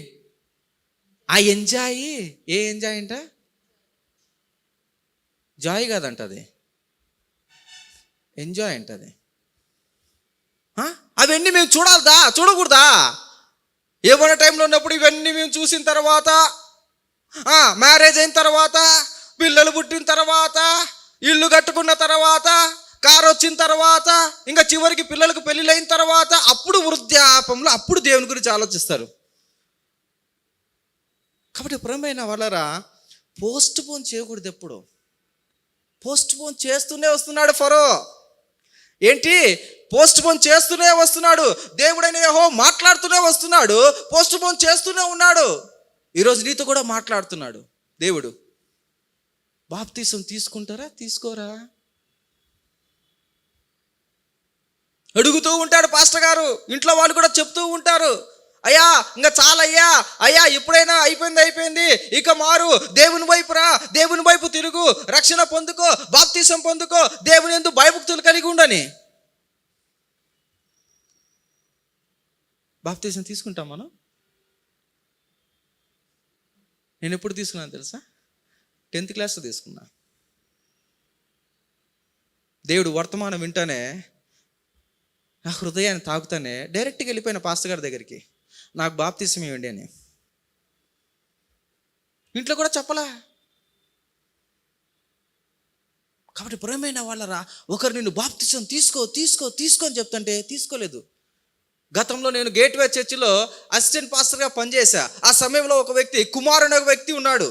S1: ఆ ఎంజాయ్? ఏ ఎంజాయ్ అంట? జాయ్ కాదంట, అది ఎంజాయ్ అంటది. అవన్నీ మేము చూడకూడదా? ఏమైనా టైంలో ఉన్నప్పుడు ఇవన్నీ మేము చూసిన తర్వాత, మ్యారేజ్ అయిన తర్వాత, పిల్లలు పుట్టిన తర్వాత, ఇల్లు కట్టుకున్న తర్వాత, కారు వచ్చిన తర్వాత, ఇంకా చివరికి పిల్లలకు పెళ్ళిళ్ళు అయిన తర్వాత, అప్పుడు వృద్ధాపంలో అప్పుడు దేవుని గురించి ఆలోచిస్తారు. కాబట్టి ప్రియమైన వాళ్ళరా, పోస్ట్ పోన్ చేయకూడదు. ఎప్పుడు పోస్ట్ పోన్ చేస్తూనే వస్తున్నాడు ఫరో. ఏంటి? పోస్ట్ పోన్ చేస్తూనే వస్తున్నాడు. దేవుడైన యెహోవా మాట్లాడుతూనే వస్తున్నాడు, పోస్ట్ పోన్ చేస్తూనే ఉన్నాడు. ఈరోజు నీతో కూడా మాట్లాడుతున్నాడు దేవుడు. బాప్తీసం తీసుకుంటారా, తీసుకోరా? అడుగుతూ ఉంటాడు పాస్టర్ గారు. ఇంట్లో వాళ్ళు కూడా చెప్తూ ఉంటారు, అయ్యా ఇంకా చాలయ్యా, అయ్యా ఇప్పుడైనా అయిపోయింది, ఇక మారు, దేవుని వైపు రా, దేవుని వైపు తిరుగు, రక్షణ పొందుకో, బాప్తీసం పొందుకో, దేవుని యందు భయభక్తులు కలిగి ఉండని. బాప్తీసం తీసుకుంటాం మనం. నేను ఎప్పుడు తీసుకున్నాను తెలుసా? 10th క్లాస్లో తీసుకున్నా. దేవుడు వర్తమానం వింటానే నా హృదయాన్ని తాకుతానే డైరెక్ట్గా వెళ్ళిపోయిన పాస్టర్ గారి దగ్గరికి, నాకు బాప్తీసం ఇవ్వండి అని. ఇంట్లో కూడా చెప్పలా. కాబట్టి ప్రియమైన వాళ్ళరా, ఒకరు నిన్ను బాప్తీసం తీసుకో అని చెప్తుంటే తీసుకోలేదు. గతంలో నేను గేట్వే చర్చిలో అసిస్టెంట్ పాస్టర్గా పనిచేశా. ఆ సమయంలో ఒక వ్యక్తి, కుమార్ అనే వ్యక్తి ఉన్నాడు.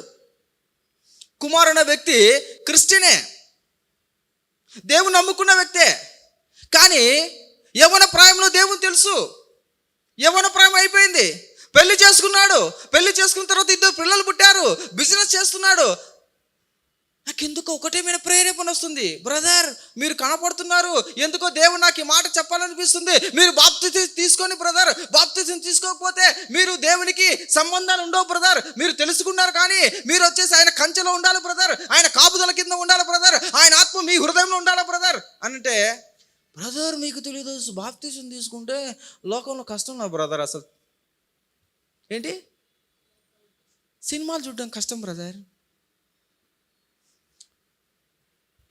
S1: కుమార్ అనే వ్యక్తి క్రిస్టియనే, దేవుని నమ్ముకున్న వ్యక్తే. కానీ యవ్వన ప్రాయంలో దేవుని తెలుసు, యవ్వన ప్రాయం అయిపోయింది, పెళ్లి చేసుకున్నాడు. పెళ్లి చేసుకున్న తర్వాత 2 పిల్లలు పుట్టారు, బిజినెస్ చేస్తున్నాడు. నాకు ఎందుకో ఒకటేమైనా ప్రేరేపణ వస్తుంది, బ్రదర్ మీరు కనపడుతున్నారు, ఎందుకో దేవుడు నాకు ఈ మాట చెప్పాలనిపిస్తుంది, మీరు బాప్తిసం తీసుకొని బ్రదర్, బాప్తిసం తీసుకోకపోతే మీరు దేవునికి సంబంధాలు ఉండవు బ్రదర్, మీరు తెలుసుకున్నారు కానీ మీరు వచ్చేసి ఆయన కంచెలో ఉండాలి బ్రదర్, ఆయన కాపుదల కింద ఉండాలి బ్రదర్, ఆయన ఆత్మ మీ హృదయంలో ఉండాలి బ్రదర్ అంటే, బ్రదర్ మీకు తెలియదు, బాప్తిసం తీసుకుంటే లోకంలో కష్టం నా బ్రదర్. అసలు ఏంటి, సినిమాలు చూడడం కష్టం బ్రదర్,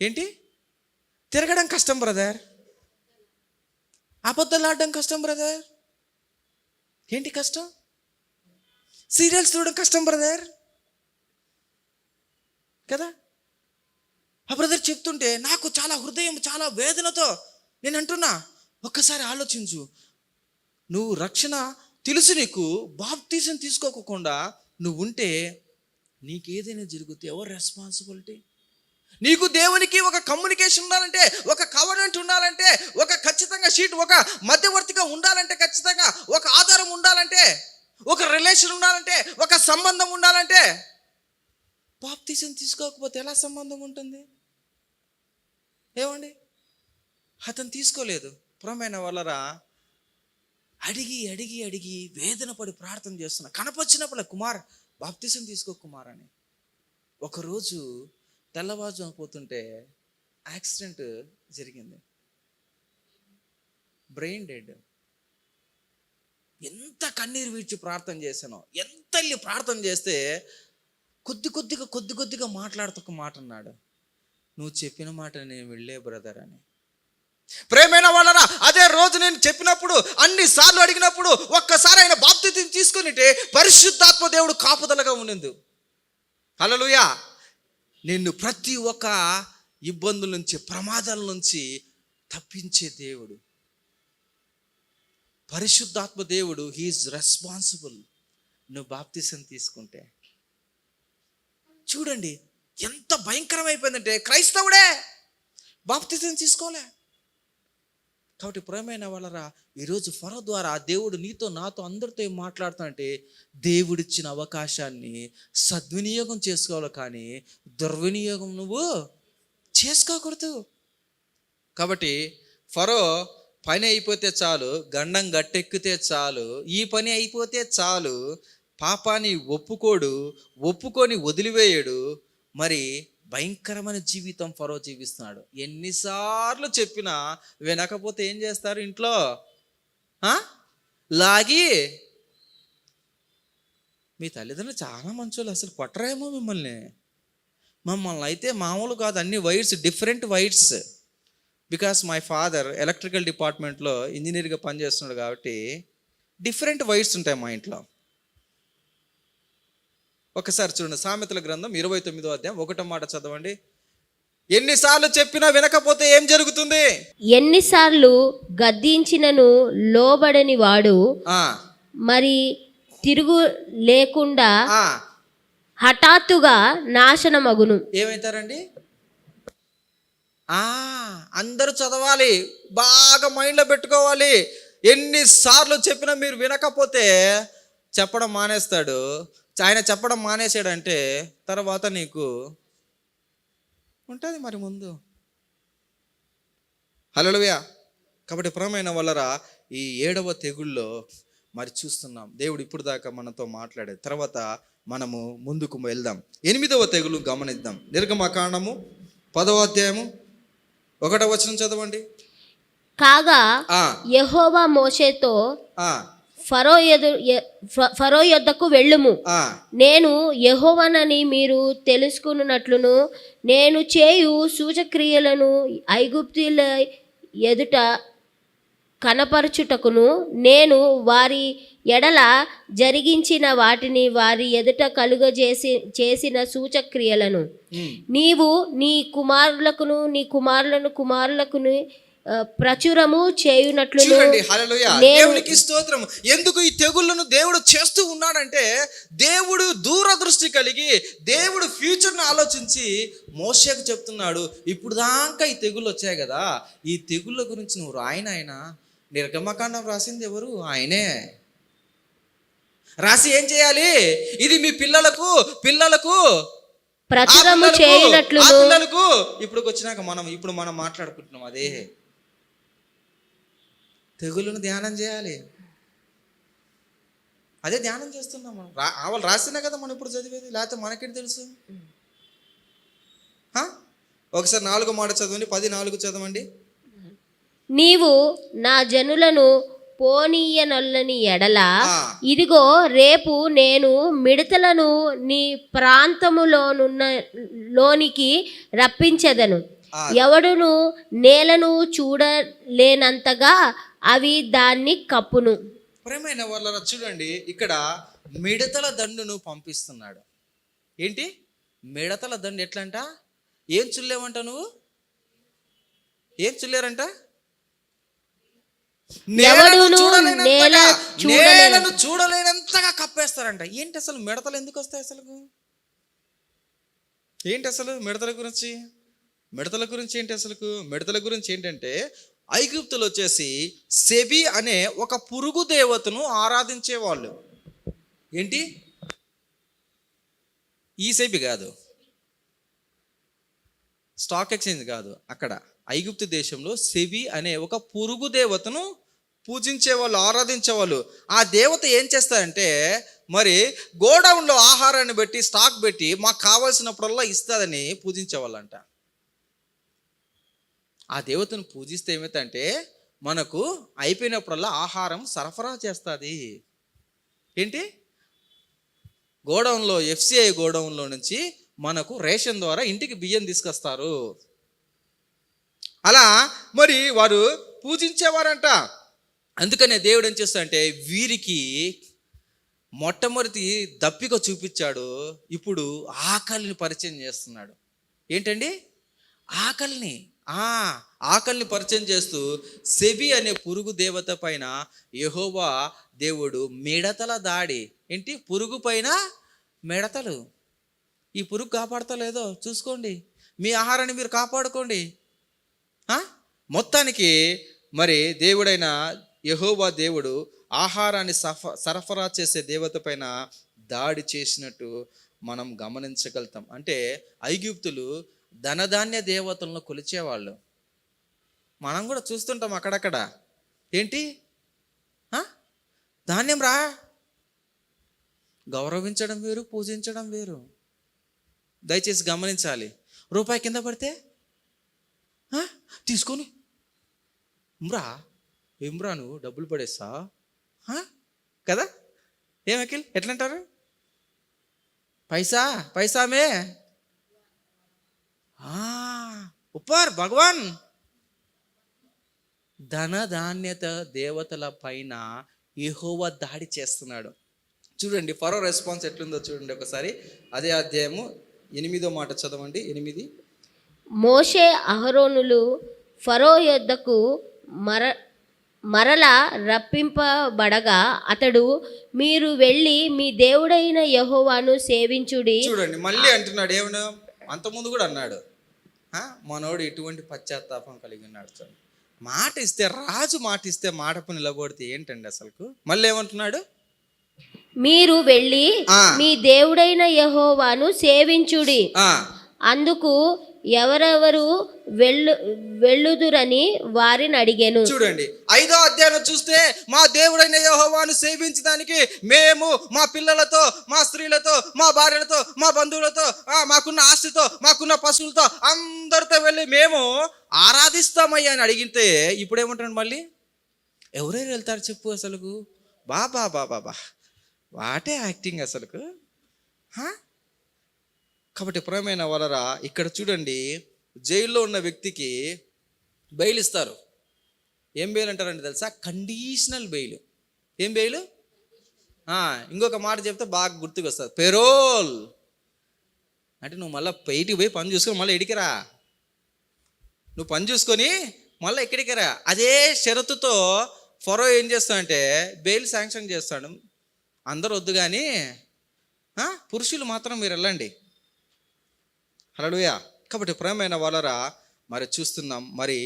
S1: ఏంటి తిరగడం కష్టం బ్రదర్, అబద్ధాలు ఆడడం కష్టం బ్రదర్, ఏంటి కష్టం, సీరియల్స్ చూడడం కష్టం బ్రదర్ కదా. ఆ బ్రదర్ చెప్తుంటే నాకు చాలా హృదయం చాలా వేదనతో నేను అంటున్నా, ఒక్కసారి ఆలోచించు, నువ్వు రక్షణ తెలుసు, నీకు బాప్తీసం తీసుకోకుండా నువ్వు ఉంటే నీకేదైనా జరిగితే ఎవరు రెస్పాన్సిబిలిటీ? నీకు దేవునికి ఒక కమ్యూనికేషన్ ఉండాలంటే, ఒక కవర్నెంట్ ఉండాలంటే, ఒక ఖచ్చితంగా షీట్, ఒక మధ్యవర్తిగా ఉండాలంటే, ఖచ్చితంగా ఒక ఆధారం ఉండాలంటే, ఒక రిలేషన్ ఉండాలంటే, ఒక సంబంధం ఉండాలంటే, బాప్తీసం తీసుకోకపోతే ఎలా సంబంధం ఉంటుంది? ఏమండి, అతను తీసుకోలేదు. ప్రియమైన వాళ్ళరా, అడిగి వేదన పడి ప్రార్థన చేస్తున్నా. కనపచ్చినప్పుడు కుమార్ బాప్తీసం తీసుకో కుమార్ అని. ఒకరోజు తెల్లవారుజామున పోతుంటే యాక్సిడెంట్ జరిగింది, బ్రెయిన్ డెడ్. ఎంత కన్నీరు వీడ్చి ప్రార్థన చేశానో, ఎంత వెళ్ళి ప్రార్థన చేస్తే కొద్దిగా మాట్లాడుతూ ఒక మాట అన్నాడు, నువ్వు చెప్పిన మాట నేను వెళ్ళే బ్రదర్ అని. ప్రేమైన వాళ్ళరా, అదే రోజు నేను చెప్పినప్పుడు, అన్నిసార్లు అడిగినప్పుడు ఒక్కసారి ఆయన బాప్తిసం తీసుకునిటే పరిశుద్ధాత్మ దేవుడు కాపుదలగా ఉండింది. హల్లెలూయా. నిన్ను ప్రతి ఒక్క ఇబ్బందుల నుంచి, ప్రమాదాల నుంచి తప్పించే దేవుడు పరిశుద్ధాత్మ దేవుడు. He's responsible. నువ్వు బాప్తిసం తీసుకుంటే చూడండి ఎంత భయంకరమైపోయిందంటే, క్రైస్తవుడే బాప్తిసం తీసుకోలే. కాబట్టి ప్రియమైన వాళ్ళరా, ఈరోజు ఫరో ద్వారా దేవుడు నీతో నాతో అందరితో ఏం మాట్లాడుతానంటే, దేవుడిచ్చిన అవకాశాన్ని సద్వినియోగం చేసుకోవాలి కానీ దుర్వినియోగం నువ్వు చేసుకోకూడదు. కాబట్టి ఫరో పని అయిపోతే చాలు, గండం గట్టెక్కితే చాలు, ఈ పని అయిపోతే చాలు, పాపాన్ని ఒప్పుకొని వదిలివేయడు. మరి భయంకరమైన జీవితం ఫరో జీవిస్తున్నాడు. ఎన్నిసార్లు చెప్పినా వినకపోతే ఏం చేస్తారు ఇంట్లో? లాగి, మీ తల్లిదండ్రులు చాలా మంచోళ్ళు, అసలు కొట్టరేమో మమ్మల్ని అయితే మామూలు కాదు, అన్ని wires, different wires. Because my father electrical డిపార్ట్మెంట్లో ఇంజనీర్గా పనిచేస్తున్నాడు కాబట్టి డిఫరెంట్ వైర్స్ ఉంటాయి మా ఇంట్లో. ఒకసారి చూడండి, సామెతల గ్రంథం 29వ అధ్యాయం 1వ మాట చదవండి. ఎన్నిసార్లు చెప్పినా వినకపోతే ఏం జరుగుతుంది?
S3: ఎన్నిసార్లు గద్దించినను లోబడని వాడు మరి తిరుగు లేకుండా హఠాత్తుగా నాశనమగును.
S1: ఏమవుతారండి? అందరూ చదవాలి, బాగా మైండ్లో పెట్టుకోవాలి. ఎన్నిసార్లు చెప్పినా మీరు వినకపోతే చెప్పడం మానేస్తాడు. ఆయన చెప్పడం మానేసాడంటే తర్వాత నీకు ఉంటుంది మరి ముందు. హల్లెలూయా. కాబట్టి ప్రియమైన వాళ్ళరా, ఈ 7వ తెగుల్లో మరి చూస్తున్నాం దేవుడు ఇప్పుడు దాకా మనతో మాట్లాడేది. తర్వాత మనము ముందుకు వెళ్దాం. 8వ తెగులు గమనిద్దాం. నిర్గమకాండము 10వ అధ్యాయము 1వ వచనం చదవండి.
S3: కాగా
S1: ఆ
S3: యెహోవా మోషేతో
S1: ఆ
S3: ఫరో యొద్దకు వెళ్ళుము,
S1: ఆ
S3: నేను యెహోవానని మీరు తెలుసుకున్నట్లును నేను చేయు సూచక్రియలను ఐగుప్తీయుల ఎదుట కనపరచుటకును నేను వారి ఎడల జరిగించిన వాటిని వారి ఎదుట చేసిన సూచక్రియలను నీవు నీ కుమారులకును ప్రచురము చేయునట్లు.
S1: చూడండి, హల్లెలూయా, దేవునికి స్తోత్రం. ఎందుకు ఈ తెగుళ్ళను దేవుడు చేస్తూ ఉన్నాడంటే, దేవుడు దూరదృష్టి కలిగి దేవుడు ఫ్యూచర్ను ఆలోచించి మోషేకు చెప్తున్నాడు, ఇప్పుడు దాకా ఈ తెగుళ్ళు వచ్చాయి కదా, ఈ తెగుళ్ళ గురించి నువ్వు రాయనాయన. నిర్గమకాండం రాసింది ఎవరు? ఆయనే రాసి ఏం చేయాలి? ఇది మీ పిల్లలకు
S3: ప్రచురము చేయునట్లు.
S1: పిల్లలకు ఇప్పుడు వచ్చినాక ఇప్పుడు మనం మాట్లాడుకుంటున్నాం అదే తెగుళ్ళను ధ్యానం చేయాలి. అదే ధ్యానం చేస్తున్నాం మనం. వాళ్ళు రాసినా కదా మనం ఇప్పుడు చదివేది, లేకపోతే మనకేంటి తెలుసు? ఒకసారి 4వ మాట చదవండి, 14 చదవండి.
S3: నీవు నా జనులను పోనీయనొల్లని ఎడల ఇదిగో రేపు నేను మిడతలను నీ ప్రాంతములోనికి రప్పించెదను, ఎవడును నేలను చూడలేనంతగా అవి దాన్ని కప్పును.
S1: ప్రేమైన వాళ్ళ చూడండి, ఇక్కడ మిడతల దండును పంపిస్తున్నాడు. ఏంటి మిడతల దండు? ఎట్లంట? ఏం చుల్లేవంట నువ్వు? ఏం చుల్లేరంట? నేలను చూడలేనంతగా కప్పేస్తారంట. ఏంటి అసలు మిడతలు ఎందుకు వస్తాయి అసలు? ఏంటి అసలు మిడతల గురించి ఏంటి అసలు? మిడతల గురించి ఏంటంటే, ఐగుప్తులు వచ్చేసి సెబి అనే ఒక పురుగు దేవతను ఆరాధించేవాళ్ళు. ఏంటి? ఈ సెబి కాదు, స్టాక్ ఎక్స్చేంజ్ కాదు. అక్కడ ఐగుప్తు దేశంలో సెబి అనే ఒక పురుగు దేవతను పూజించేవాళ్ళు, ఆరాధించేవాళ్ళు. ఆ దేవత ఏం చేస్తారంటే, మరి గోడౌన్లో ఆహారాన్ని పెట్టి స్టాక్ పెట్టి మాకు కావాల్సినప్పుడల్లా ఇస్తుందని పూజించేవాళ్ళంట. ఆ దేవతను పూజిస్తే ఏమైతే మనకు అయిపోయినప్పుడల్లా ఆహారం సరఫరా చేస్తుంది. ఏంటి? గోడౌన్లో, FCI గోడౌన్లో నుంచి మనకు రేషన్ ద్వారా ఇంటికి బియ్యం తీసుకొస్తారు. అలా మరి వారు పూజించేవారంట. అందుకనే దేవుడు ఏం చేస్తాడంటే, వీరికి మొట్టమొదటి దప్పిక చూపించాడు, ఇప్పుడు ఆకలిని పరిచయం చేస్తున్నాడు. ఏంటండి? ఆకలిని పరిచయం చేస్తూ సెబి అనే పురుగు దేవత పైన యెహోవా దేవుడు మిడతల దాడి. ఏంటి? పురుగు పైన మిడతలు. ఈ పురుగు కాపాడతలేదో చూసుకోండి, మీ ఆహారాన్ని మీరు కాపాడుకోండి. మొత్తానికి మరి దేవుడైన యెహోవా దేవుడు ఆహారాన్ని సరఫరా చేసే దేవత పైన దాడి చేసినట్టు మనం గమనించగలుగుతాం. అంటే ఐగుప్తులు ధనధాన్య దేవతలను కొలిచేవాళ్ళు. మనం కూడా చూస్తుంటాం అక్కడక్కడ. ఏంటి? ధాన్యం రా, గౌరవించడం వేరు, పూజించడం వేరు. దయచేసి గమనించాలి. రూపాయి కింద పడితే తీసుకొని ఏమ్రా నువ్వు డబ్బులు పడేస్తా కదా? ఏమకిల్ ఎట్లంటారు? పైసామే ఉప్పర్ భగవాన్. ధనధాన్యత దేవతల పైన యెహోవా దాడి చేస్తున్నాడు. చూడండి ఫరో రెస్పాన్స్ ఎట్లుందో చూడండి ఒకసారి. అదే అధ్యాయము 8వ మాట చదవండి. 8.
S3: మోషే అహరోనులు ఫరో యొద్దకు మరలా రప్పింపబడగా అతడు, మీరు వెళ్ళి మీ దేవుడైన యెహోవాను సేవించుడి.
S1: చూడండి మళ్ళీ అంటున్నాడు, ఏమన్నా అంతకుముందు కూడా అన్నాడు, మనోడు ఎటువంటి పశ్చాత్తాపం కలిగి ఉన్నాడు. చూడండి, మాట ఇస్తే, రాజు మాట ఇస్తే మాటపు నిలబడితే ఏంటండి అసలుకు. మళ్ళీ ఏమంటున్నాడు,
S3: మీరు వెళ్ళి మీ దేవుడైన యెహోవాను సేవించుడి. అందుకు ఎవరెవరు వెళ్ళుదురని వారిని అడిగాను.
S1: చూడండి 5వ అధ్యాయం చూస్తే, మా దేవుడైన యెహోవాను సేవించడానికి మేము మా పిల్లలతో, మా స్త్రీలతో, మా భార్యలతో, మా బంధువులతో, మాకున్న ఆస్తితో, మాకున్న పశువులతో అందరితో వెళ్ళి మేము ఆరాధిస్తామయ్యా అని అడిగితే, ఇప్పుడు ఏమంటాడు మళ్ళీ, ఎవరెవరు వెళ్తారు చెప్పు అసలుకు. బాబా బాబా బా వాటే యాక్టింగ్ అసలుకు. కాబట్టి ప్రియమైన వాళ్ళరా, ఇక్కడ చూడండి, జైల్లో ఉన్న వ్యక్తికి బెయిల్ ఇస్తారు. ఏం బెయిల్ అంటారంటే తెలుసా, కండిషనల్ బెయిల్. ఏం బెయిల్? ఇంకొక మాట చెప్తే బాగా గుర్తుకు వస్తుంది, పెరోల్. అంటే నువ్వు మళ్ళీ బయటికి పోయి పని చూసుకొని మళ్ళీ ఎడికిరా, నువ్వు పని చూసుకొని మళ్ళీ ఎక్కడికి రా. అదే షరతుతో ఫరో ఏం చేస్తాడంటే బెయిల్ శాంక్షన్ చేస్తాడు. అందరూ వద్దు కానీ పురుషులు మాత్రం మీరు వెళ్ళండి. హల్లెలూయా. కాబట్టి ప్రియమైన వాళ్ళరా, మరి చూస్తున్నాం, మరి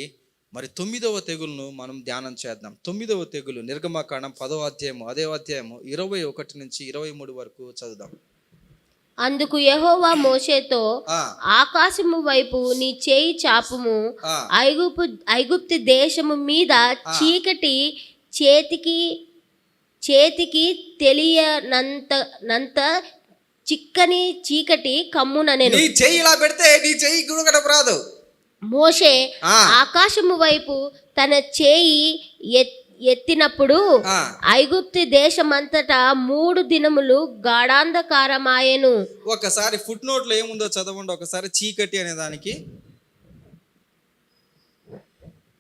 S1: 9వ తెగులును మనం ధ్యానం చేద్దాం. 9వ తెగులు నిర్గమకాండం 10వ అధ్యాయము, అదే అధ్యాయము 21 నుంచి 23 వరకు చదువుదాం.
S3: అందుకు యెహోవా మోషేతో, ఆకాశము వైపు నీ చేయి చాపుము, ఐగుప్తు దేశము మీద చీకటి చేతికి తెలియనంత చిక్కని చీకటి కమ్ముననెను.
S1: నీ చెయ్యి ఇలా పెడితే నీ చెయ్యి గుణగడపు రాదు.
S3: మోషే ఆకాశము వైపు తన చేయి ఎత్తినప్పుడు ఐగుప్తు దేశమంతటా 3 దినములు గాఢాంధకారమాయెను.
S1: ఒకసారి ఫుట్ నోట్ లో ఏముందో చదవండి ఒకసారి. చీకటి అనే దానికి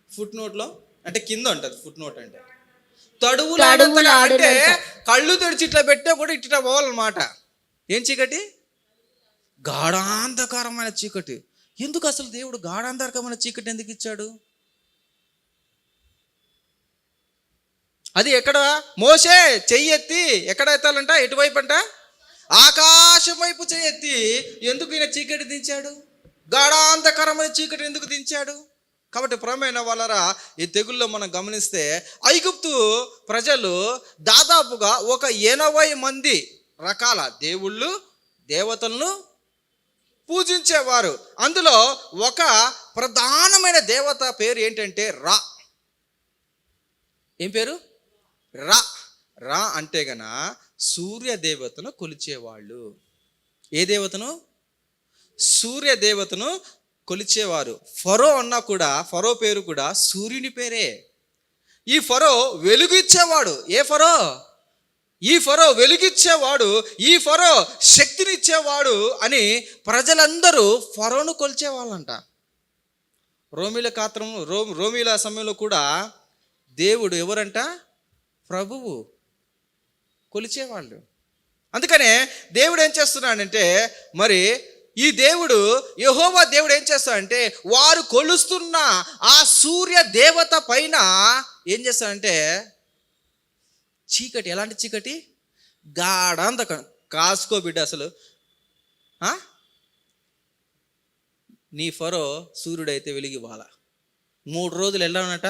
S1: ఫుట్ నోట్ లో అంటే కింద ఉంటది. ఫుట్ నోట్ అంటే తడువులాడంటే కళ్ళు తెరిచి ఇట్లా పెట్టే కూడా ఇట్లా పోవాలన్నమాట. ఏం చీకటి? గాఢాంధకారమైన చీకటి. ఎందుకు అసలు దేవుడు గాఢాంధకారమైన చీకటి ఎందుకు ఇచ్చాడు? అది ఎక్కడ? మోషే చెయ్యెత్తి ఎక్కడ ఎత్తాలంట? ఎటువైపు అంట? ఆకాశం వైపు చెయ్యెత్తి. ఎందుకు ఈయన చీకటి దించాడు? గాఢాంధకారమైన చీకటి ఎందుకు దించాడు? కాబట్టి ప్రియమైన వాళ్ళరా, ఈ తెగుల్లో మనం గమనిస్తే ఐగుప్తు ప్రజలు దాదాపుగా ఒక 80 మంది రకాల దేవుళ్ళు దేవతలను పూజించేవారు. అందులో ఒక ప్రధానమైన దేవత పేరు ఏంటంటే రా. ఏం పేరు? రా. రా అంటే గన సూర్య దేవతను కొలిచేవాళ్ళు. ఏ దేవతను? సూర్య దేవతను కొలిచేవారు. ఫరో అన్నా కూడా, ఫరో పేరు కూడా సూర్యుని పేరే. ఈ ఫరో వెలుగు ఇచ్చేవాడు. ఏ ఫరో? ఈ ఫరో వెలుగిచ్చేవాడు, ఈ ఫరో శక్తినిచ్చేవాడు అని ప్రజలందరూ ఫరోను కొలిచేవాళ్ళంట. రోమీల సమయంలో కూడా దేవుడు ఎవరంట? ప్రభువు. కొలిచేవాళ్ళు. అందుకనే దేవుడు ఏం చేస్తున్నాడంటే, మరి ఈ దేవుడు యెహోవా దేవుడు ఏం చేస్తాడంటే, వారు కొలుస్తున్న ఆ సూర్య దేవత పైన ఏం చేస్తాడంటే చీకటి. ఎలాంటి చీకటి? గాఢాంధకారం. కాసుకో బిడ్డ. అసలు నీ ఫరో సూర్యుడైతే వెలిగివ్వాల. 3 రోజులు ఎలా ఉన్నట?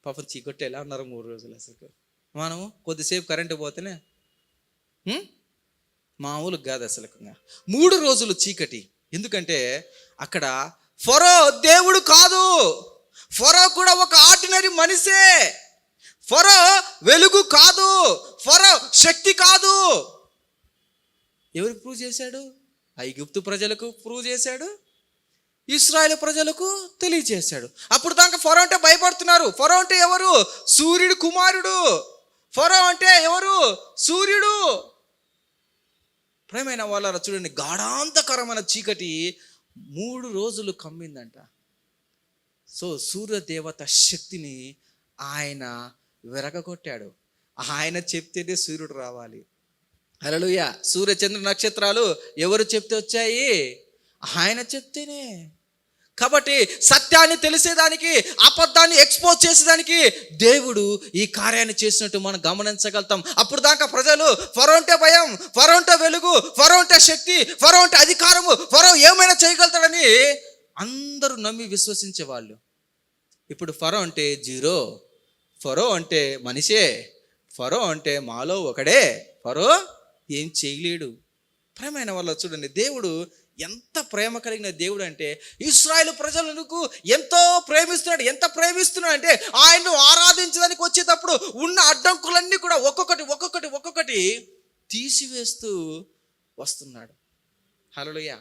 S1: పాపం చీకటి ఎలా ఉన్నారు 3 రోజులు. అసలు మనము కొద్దిసేపు కరెంటు పోతేనే మామూలుగా కాదు అసలు. 3 రోజులు చీకటి. ఎందుకంటే అక్కడ ఫరో దేవుడు కాదు. ఫరో కూడా ఒక ఆర్డినరీ మనిషే. ఫరో వెలుగు కాదు. ఫరో శక్తి కాదు. ఎవరికి ప్రూవ్ చేశాడు? ఐగుప్తు ప్రజలకు ప్రూవ్ చేశాడు, ఇశ్రాయేలు ప్రజలకు తెలియజేశాడు. అప్పుడు దాకా ఫరో అంటే భయపడుతున్నారు. ఫరో అంటే ఎవరు? సూర్యుడు కుమారుడు. ఫరో అంటే ఎవరు? సూర్యుడు. ప్రియమైన వాళ్ళారా, చూడండి, గాఢాంధకరమైన చీకటి 3 రోజులు కమ్మిందంట. సో సూర్యదేవత శక్తిని ఆయన విరగొట్టాడు. ఆయన చెప్తేనే సూర్యుడు రావాలి. హల్లెలూయా. సూర్య చంద్ర నక్షత్రాలు ఎవరు చెప్తే వచ్చాయి? ఆయన చెప్తేనే. కాబట్టి సత్యాన్ని తెలిసేదానికి, అబద్ధాన్ని ఎక్స్పోజ్ చేసేదానికి దేవుడు ఈ కార్యాన్ని చేసినట్టు మనం గమనించగలుగుతాం. అప్పుడు దాకా ప్రజలు ఫరో అంటే భయం, ఫరో అంటే వెలుగు, ఫరో అంటే శక్తి, ఫరో అంటే అధికారము, ఫరో ఏమైనా చేయగలుగుతాడని అందరూ నమ్మి విశ్వసించేవాళ్ళు. ఇప్పుడు ఫరో అంటే జీరో, ఫరో అంటే మనిషే, ఫరో అంటే మాలో ఒకడే, ఫరో ఏం చేయలేడు. ప్రేమైన వాళ్ళ చూడండి, దేవుడు ఎంత ప్రేమ కలిగిన దేవుడు అంటే ఇశ్రాయేలు ప్రజలకు ఎంతో ప్రేమిస్తున్నాడు. ఎంత ప్రేమిస్తున్నాడు అంటే ఆయన్ను ఆరాధించడానికి వచ్చేటప్పుడు ఉన్న అడ్డంకులన్నీ కూడా ఒక్కొక్కటి తీసివేస్తూ వస్తున్నాడు. హల్లెలూయా.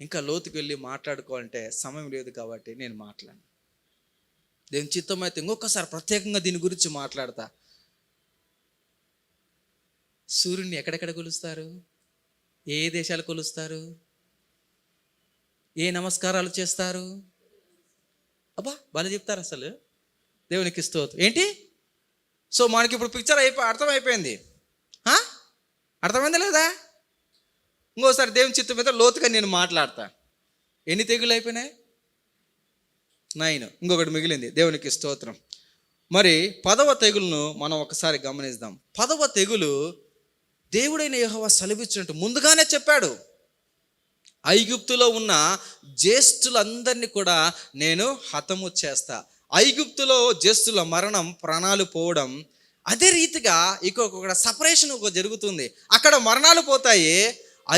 S1: ఇంకా లోతుకు వెళ్ళి మాట్లాడుకోవాలంటే సమయం లేదు కాబట్టి నేను మాట్లాడను. దేవుని చిత్తం అయితే ఇంకొకసారి ప్రత్యేకంగా దీని గురించి మాట్లాడతా. సూర్యుడిని ఎక్కడెక్కడ కొలుస్తారు? ఏ దేశాలు కొలుస్తారు? ఏ నమస్కారాలు చేస్తారు? అబ్బా భలే చెప్తారు అసలు. దేవునికి స్తోత్రం. ఏంటి? సో మనకి ఇప్పుడు పిక్చర్ అర్థమైపోయింది. అర్థమైందా లేదా? ఇంకోసారి దేవుని చిత్తం మీద లోతుగా నేను మాట్లాడతా. ఎన్ని తెగులు అయిపోయినాయి? 9. ఇంకొకటి మిగిలింది. దేవునికి స్తోత్రం. మరి 10వ తెగులును మనం ఒకసారి గమనిద్దాం. 10వ తెగులు దేవుడైన యెహోవా సెలవిచ్చినట్టు ముందుగానే చెప్పాడు. ఐగుప్తులో ఉన్న జ్యేష్ఠులందరినీ కూడా నేను హతము చేస్తా. ఐగుప్తులో జ్యేష్ఠుల మరణం, ప్రాణాలు పోవడం, అదే రీతిగా ఇంకొక సపరేషన్ జరుగుతుంది. అక్కడ మరణాలు పోతాయి.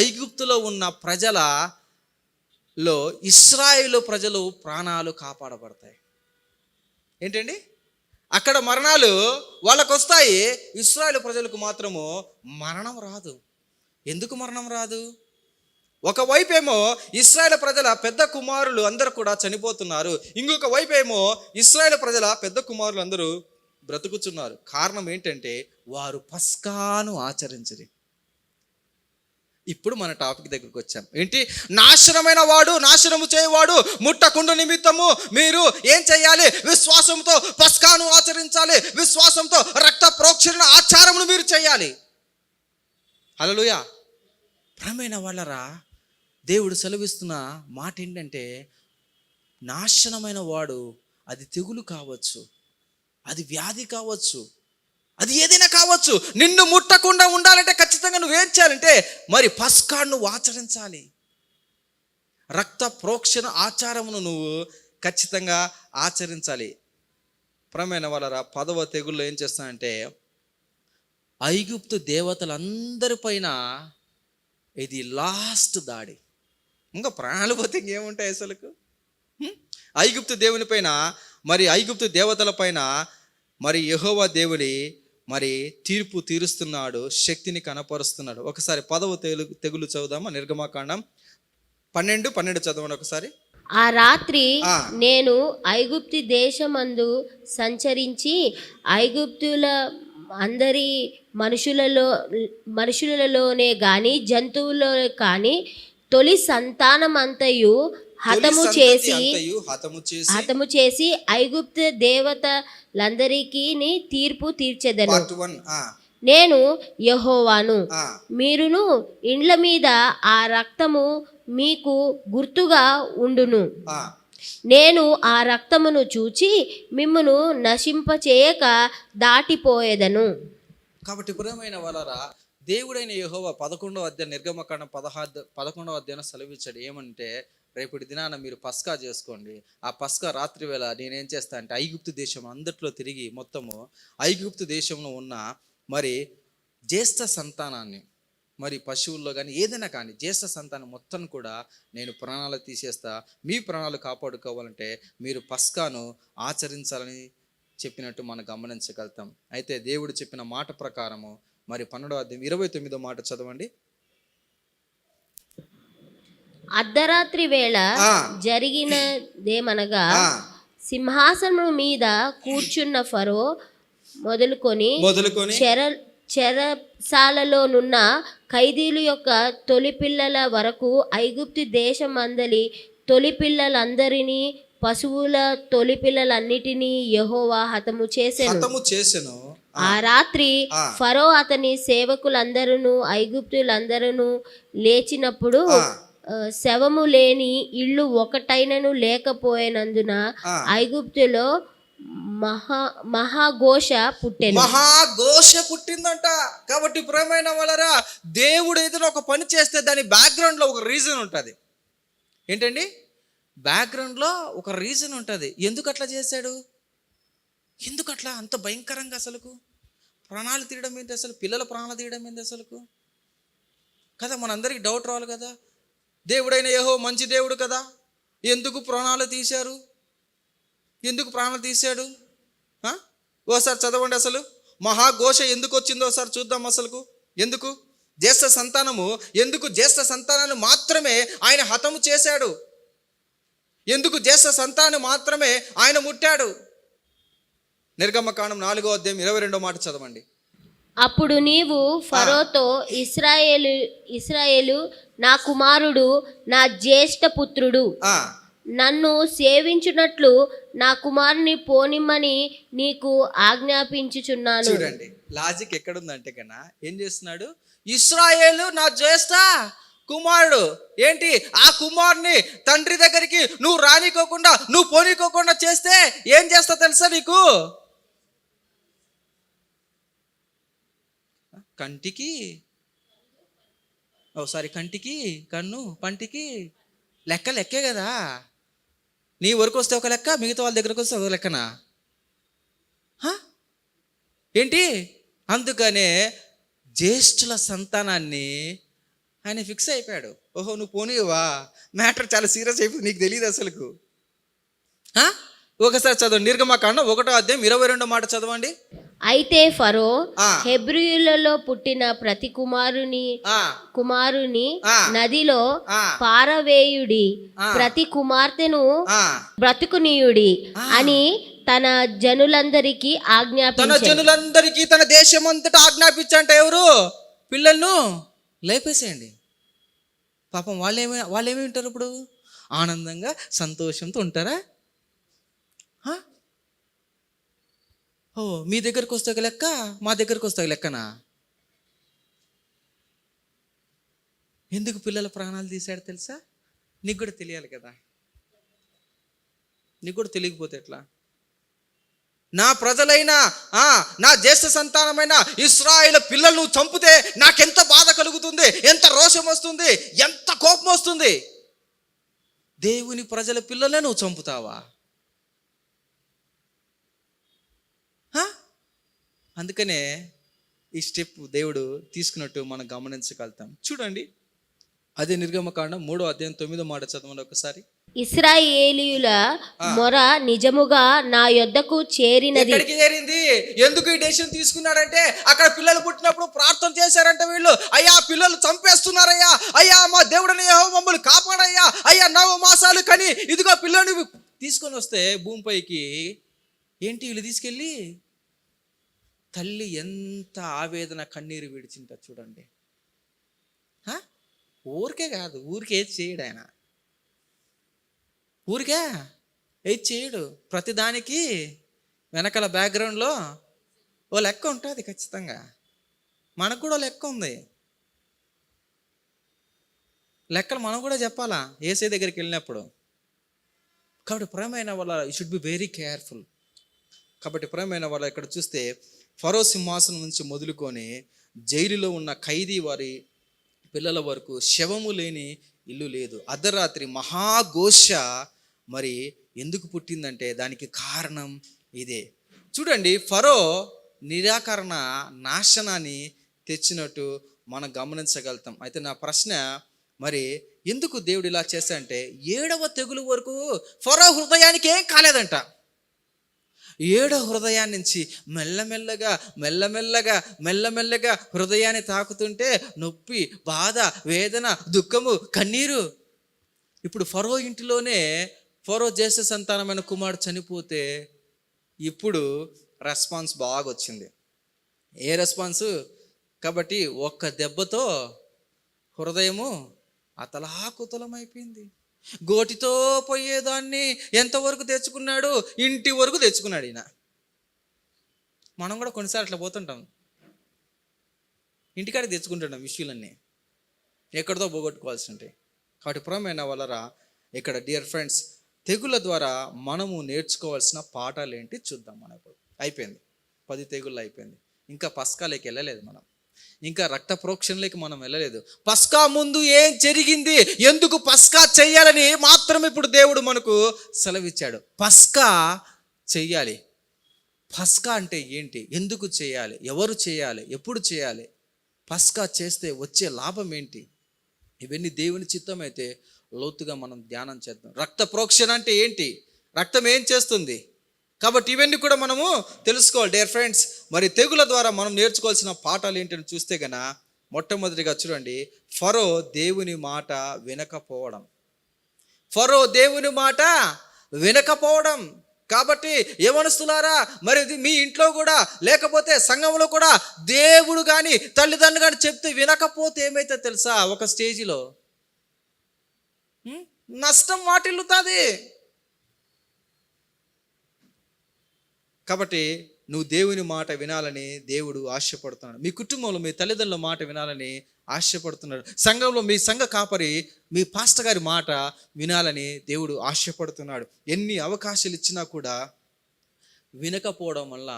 S1: ఐగుప్తులో ఉన్న ప్రజలలో ఇశ్రాయేలు ప్రజలు ప్రాణాలు కాపాడబడతాయి. ఏంటండి? అక్కడ మరణాలు వాళ్ళకు వస్తాయి, ఇశ్రాయేలు ప్రజలకు మాత్రము మరణం రాదు. ఎందుకు మరణం రాదు? ఒకవైపు ఏమో ఇశ్రాయేలు ప్రజల పెద్ద కుమారులు అందరూ కూడా చనిపోతున్నారు, ఇంకొక వైపు ఏమో ఇశ్రాయేలు ప్రజల పెద్ద కుమారులు అందరూ బ్రతుకుతున్నారు. కారణం ఏంటంటే వారు పస్కాను ఆచరించరు. ఇప్పుడు మన టాపిక్ దగ్గరికి వచ్చాం. ఏంటి? నాశనమైన వాడు, నాశనము చేయవాడు ముట్టకుండు నిమిత్తము మీరు ఏం చేయాలి? విశ్వాసంతో పస్కాను ఆచరించాలి. విశ్వాసంతో రక్త ప్రోక్షణ ఆచారమును మీరు చేయాలి. హల్లెలూయా. ప్రియమైన వాళ్ళరా, దేవుడు సెలవిస్తున్న మాట ఏంటంటే నాశనమైన వాడు, అది తెగులు కావచ్చు, అది వ్యాధి కావచ్చు, అది ఏదైనా కావచ్చు, నిన్ను ముట్టకుండా ఉండాలంటే ఖచ్చితంగా నువ్వేం చేయాలంటే మరి పస్కాను నువ్వు ఆచరించాలి. రక్త ప్రోక్షణ ఆచారమును నువ్వు ఖచ్చితంగా ఆచరించాలి. ప్రియమైన వాళ్ళరా, 10వ తెగుల్లో ఏం చేస్తానంటే ఐగుప్తు దేవతలందరిపైన ఇది లాస్ట్ దాడి. ఇంకా ప్రాణాలు పోతే ఇంకేముంటాయి అసలుకు? ఐగుప్తు దేవుని పైన, మరి ఐగుప్తు దేవతల పైన మరి యెహోవా దేవుని మరి తీర్పు తీరుస్తున్నాడు, శక్తిని కనపరుస్తున్నాడు. ఒకసారి 10వ తెగులు చదువుదామా? నిర్గమకాండం 12 చదవండి ఒకసారి.
S3: ఆ రాత్రి నేను ఐగుప్తు దేశమందు సంచరించి ఐగుప్తుల అందరి మనుషులలోనే గాని జంతువులలో కానీ తొలి సంతానమంతయు హతము చేసి ఐగుప్తు దేవతలందరికీ తీర్పు తీర్చెదను. నేను యెహోవాను. మీరును ఇండ్ల మీద ఆ రక్తము మీకు గుర్తుగా ఉండును. నేను ఆ రక్తమును చూచి మిమ్మును నశింపచేయక దాటిపోయేదను.
S1: కాబట్టి ప్రియమైన వాళ్ళరా, దేవుడైన యెహోవా 11వ అధ్యాయం నిర్గమకాండం 11వ అధ్యాయం సెలవిచ్చాడు. ఏమంటే రేపటి దినాన మీరు పస్కా చేసుకోండి. ఆ పస్కా రాత్రి వేళ నేనేం చేస్తా అంటే ఐగుప్తు దేశం అందట్లో తిరిగి మొత్తము ఐగుప్తు దేశంలో ఉన్న మరి జ్యేష్ఠ సంతానాన్ని, మరి పశువుల్లో కానీ ఏదైనా కానీ జ్యేష్ఠ సంతానం మొత్తం కూడా నేను ప్రాణాలు తీసేస్తా. మీ ప్రాణాలు కాపాడుకోవాలంటే మీరు పస్కాను ఆచరించాలని చెప్పినట్టు మనం గమనించగలుగుతాం. అయితే దేవుడు చెప్పిన మాట ప్రకారము మరి 12వ అధ్యాయం 29వ మాట చదవండి.
S3: అర్ధరాత్రి వేళ జరిగినదేమనగా సింహాసనం మీద కూర్చున్న ఫరో మొదలుకొని చెరసాలలోనున్న ఖైదీల యొక్క తొలి పిల్లల వరకు ఐగుప్తు దేశమందలి తొలి పిల్లలందరినీ పశువుల తొలి పిల్లలన్నిటినీ యెహోవా హతము చేసెను. ఆ రాత్రి ఫరో అతని సేవకులందరూ ఐగుప్తులందరూ లేచినప్పుడు శవము లేని ఇల్లు ఒకటైనను లేకపోయినందున
S1: ఆ.
S3: ఐగుప్తులో మహాఘోష పుట్టెను.
S1: మహాఘోష పుట్టిందంట. కాబట్టి ప్రియమైన వాళ్ళరా, దేవుడు ఏదైనా ఒక పని చేస్తే దాని బ్యాక్గ్రౌండ్లో ఒక రీజన్ ఉంటుంది. ఏంటండి? బ్యాక్గ్రౌండ్లో ఒక రీజన్ ఉంటుంది. ఎందుకు అట్లా చేశాడు? ఎందుకు అట్లా అంత భయంకరంగా అసలుకు ప్రాణాలు తీయడం ఏంటి? అసలు పిల్లల ప్రాణాలు తీయడం ఏంటి అసలుకు కదా? మనందరికీ డౌట్ రావాలి కదా. దేవుడైన యెహోవా మంచి దేవుడు కదా, ఎందుకు ప్రాణాలు తీశారు? ఎందుకు ప్రాణాలు తీశాడు? ఓసారి చదవండి. అసలు మహాఘోష ఎందుకు వచ్చిందో ఒకసారి చూద్దాం. అసలుకు ఎందుకు? జ్యేష్ఠ సంతానము, ఎందుకు జ్యేష్ఠ సంతానాన్ని మాత్రమే ఆయన హతము చేశాడు? ఎందుకు జ్యేష్ఠ సంతానం మాత్రమే ఆయన ముట్టాడు? నిర్గమకాండం 4వ అధ్యాయం 22వ మాట చదవండి.
S3: అప్పుడు నీవు ఫరోతో ఇశ్రాయేలు నా కుమారుడు, నా జ్యేష్ఠ పుత్రుడు, నన్ను సేవించున్నట్లు నా కుమారుని పోనిమ్మని నీకు ఆజ్ఞాపించుచున్నాను.
S1: చూడండి లాజిక్ ఎక్కడుందంటే కన్నా ఏం చేస్తున్నాడు? ఇశ్రాయేలు నా జ్యేష్ఠ కుమారుడు. ఏంటి? ఆ కుమారుని తండ్రి దగ్గరికి నువ్వు రానికోకుండా, నువ్వు పోనీకోకుండా చేస్తే ఏం చేస్తా తెలుసా నీకు? కంటికి కంటికి కన్ను, పంటికి లెక్కే కదా. నీ వరకు వస్తే ఒక లెక్క, మిగతా వాళ్ళ దగ్గరకు వస్తే ఒక లెక్కనా? ఏంటి? అందుకనే జ్యేష్ఠుల సంతానాన్ని ఆయన ఫిక్స్ అయిపోయాడు. ఓహో నువ్వు పోనీవా, మ్యాటర్ చాలా సీరియస్ అయిపోయింది, నీకు తెలియదు అసలుకు. ఒకసారి చదవండి నిర్గమకాండం 1వ అధ్యాయం 22వ మాట చదవండి.
S3: అయితే ఫరో హెబ్రీయులలో పుట్టిన ప్రతి కుమారుని నదిలో పారవేయుడి, ప్రతి కుమార్తెను బ్రతుకునీయుడి అని తన జనులందరికీ
S1: తన దేశమంతటా ఆజ్ఞాపించంట. ఎవరు? పిల్లలను లేపేసేయండి. పాపం వాళ్ళేమి ఉంటారు ఇప్పుడు? ఆనందంగా సంతోషంతో ఉంటారా? ఓ మీ దగ్గరకు వస్తే ఒక లెక్క, మా దగ్గరకు వస్తే ఒక లెక్కనా? ఎందుకు పిల్లల ప్రాణాలు తీశాడు తెలుసా? నీకు కూడా తెలియాలి కదా. నీకు కూడా తెలియకపోతే ఎట్లా? నా ప్రజలైన నా జ్యేష్ఠ సంతానమైన ఇశ్రాయేలు పిల్లలను చంపితే నాకెంత బాధ కలుగుతుంది, ఎంత రోషం వస్తుంది, ఎంత కోపం వస్తుంది. దేవుని ప్రజల పిల్లలే నువ్వు చంపుతావా? అందుకనే ఈ స్టెప్ దేవుడు తీసుకున్నట్టు మనం గమనించగలుగుతాం. చూడండి అదే నిర్గమకాండం 3వ అధ్యాయం 9వ మాట చదవండి ఒకసారి.
S3: ఇశ్రాయేలీయుల మొర నిజముగా నా యొద్దకు చేరినది.
S1: ఎక్కడికి చేరింది? ఎందుకు ఈ డెసిషన్ తీసుకున్నాడంటే అక్కడ పిల్లలు పుట్టినప్పుడు ప్రార్థన చేశారంట వీళ్ళు. అయ్యా పిల్లలు చంపేస్తున్నారయ్యా, అయ్యా మా దేవుడని యెహోవా మమ్మల్ని కాపాడయ్యా, అయ్యా 9 మాసాలు కని ఇదిగో పిల్లలు తీసుకొని వస్తే భూమిపైకి ఏంటి వీళ్ళు తీసుకెళ్ళి తల్లి ఎంత ఆవేదన కన్నీరు విడిచింటారు చూడండి. ఊరికే కాదు, ఊరికే ఏది చేయడు ఆయన. ఊరికే ఏది చేయడు. ప్రతిదానికి వెనకాల బ్యాక్గ్రౌండ్లో ఓ లెక్క ఉంటుంది ఖచ్చితంగా. మనకు కూడా లెక్క ఉంది. లెక్కలు మనం కూడా చెప్పాలా యేసయ్య దగ్గరికి వెళ్ళినప్పుడు. కాబట్టి ప్రియమైన వాళ్ళ you should be very careful. కాబట్టి ప్రియమైన వాళ్ళ ఇక్కడ చూస్తే ఫరో సింహాసనం నుంచి మొదలుకొని జైలులో ఉన్న ఖైదీ వారి పిల్లల వరకు శవము లేని ఇల్లు లేదు. అర్ధరాత్రి మహాఘోష మరి ఎందుకు పుట్టిందంటే దానికి కారణం ఇదే. చూడండి ఫరో నిరాకరణ నాశనాన్ని తెచ్చినట్టు మనం గమనించగలుగుతాం. అయితే నా ప్రశ్న, మరి ఎందుకు దేవుడు ఇలా చేశాడంటే 7వ తెగులు వరకు ఫరో హృదయానికి ఏం కాలేదంట. 7వ హృదయాన్ని నుంచి మెల్లమెల్లగా హృదయాన్ని తాకుతుంటే నొప్పి, బాధ, వేదన, దుఃఖము, కన్నీరు. ఇప్పుడు ఫరో ఇంటిలోనే ఫరో జ్యేష్ఠ సంతానమైన కుమారుడు చనిపోతే ఇప్పుడు రెస్పాన్స్ బాగా వచ్చింది. ఏ రెస్పాన్సు? కాబట్టి ఒక్క దెబ్బతో హృదయము అతలాకుతలమైపోయింది. గోటితో పోయేదాన్ని ఎంతవరకు తెచ్చుకున్నాడు? ఇంటి వరకు తెచ్చుకున్నాడు ఈయన. మనం కూడా కొన్నిసార్లు అట్లా పోతుంటాం, ఇంటికాడికి తెచ్చుకుంటున్నాం విషయాలన్నీ, ఎక్కడితో పోగొట్టుకోవాల్సి ఉంటాయి. కాబట్టి ప్రియమైన వాళ్ళరా, ఇక్కడ డియర్ ఫ్రెండ్స్, తెగుళ్ళ ద్వారా మనము నేర్చుకోవాల్సిన పాఠాలు ఏంటి చూద్దాం. మనకు అయిపోయింది, 10 తెగుళ్ళు అయిపోయింది. ఇంకా పస్కాలోకి వెళ్ళలేదు మనం, ఇంకా రక్త ప్రోక్షణలోకి మనం వెళ్ళలేదు. పస్కా ముందు ఏం జరిగింది, ఎందుకు పస్కా చెయ్యాలని మాత్రం ఇప్పుడు దేవుడు మనకు సెలవిచ్చాడు. పస్కా చెయ్యాలి. పస్కా అంటే ఏంటి, ఎందుకు చేయాలి, ఎవరు చేయాలి, ఎప్పుడు చేయాలి, పస్కా చేస్తే వచ్చే లాభం ఏంటి, ఇవన్నీ దేవుని చిత్తం అయితే లోతుగా మనం ధ్యానం చేద్దాం. రక్త ప్రోక్షణ అంటే ఏంటి, రక్తం ఏం చేస్తుంది, కాబట్టి ఇవన్నీ కూడా మనము తెలుసుకోవాలి డియర్ ఫ్రెండ్స్. మరి తెగుల ద్వారా మనం నేర్చుకోవాల్సిన పాఠాలు ఏంటని చూస్తే గన మొట్టమొదటిగా చూడండి, ఫరో దేవుని మాట వినకపోవడం. ఫరో దేవుని మాట వినకపోవడం. కాబట్టి యవనస్తులారా, మరి ఇది మీ ఇంట్లో కూడా లేకపోతే సంఘంలో కూడా దేవుడు కానీ తల్లిదండ్రులు కానీ చెప్తే వినకపోతే ఏమైతే తెలుసా, ఒక స్టేజిలో నష్టం వాటిల్లుతుంది. కాబట్టి నువ్వు దేవుని మాట వినాలని దేవుడు ఆశపడుతున్నాడు. మీ కుటుంబంలో మీ తల్లిదండ్రుల మాట వినాలని ఆశపడుతున్నాడు. సంఘంలో మీ సంఘ కాపరి మీ పాస్టర్ గారి మాట వినాలని దేవుడు ఆశపడుతున్నాడు. ఎన్ని అవకాశాలు ఇచ్చినా కూడా వినకపోవడం వల్ల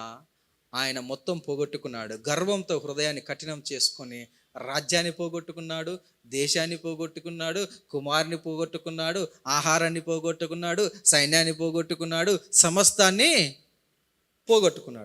S1: ఆయన మొత్తం పోగొట్టుకున్నాడు. గర్వంతో హృదయాన్ని కఠినం చేసుకొని రాజ్యాన్ని పోగొట్టుకున్నాడు, దేశాన్ని పోగొట్టుకున్నాడు, కుమారుని పోగొట్టుకున్నాడు, ఆహారాన్ని పోగొట్టుకున్నాడు, సైన్యాన్ని పోగొట్టుకున్నాడు, సమస్తాన్ని పోగొట్టుకున్నాడు.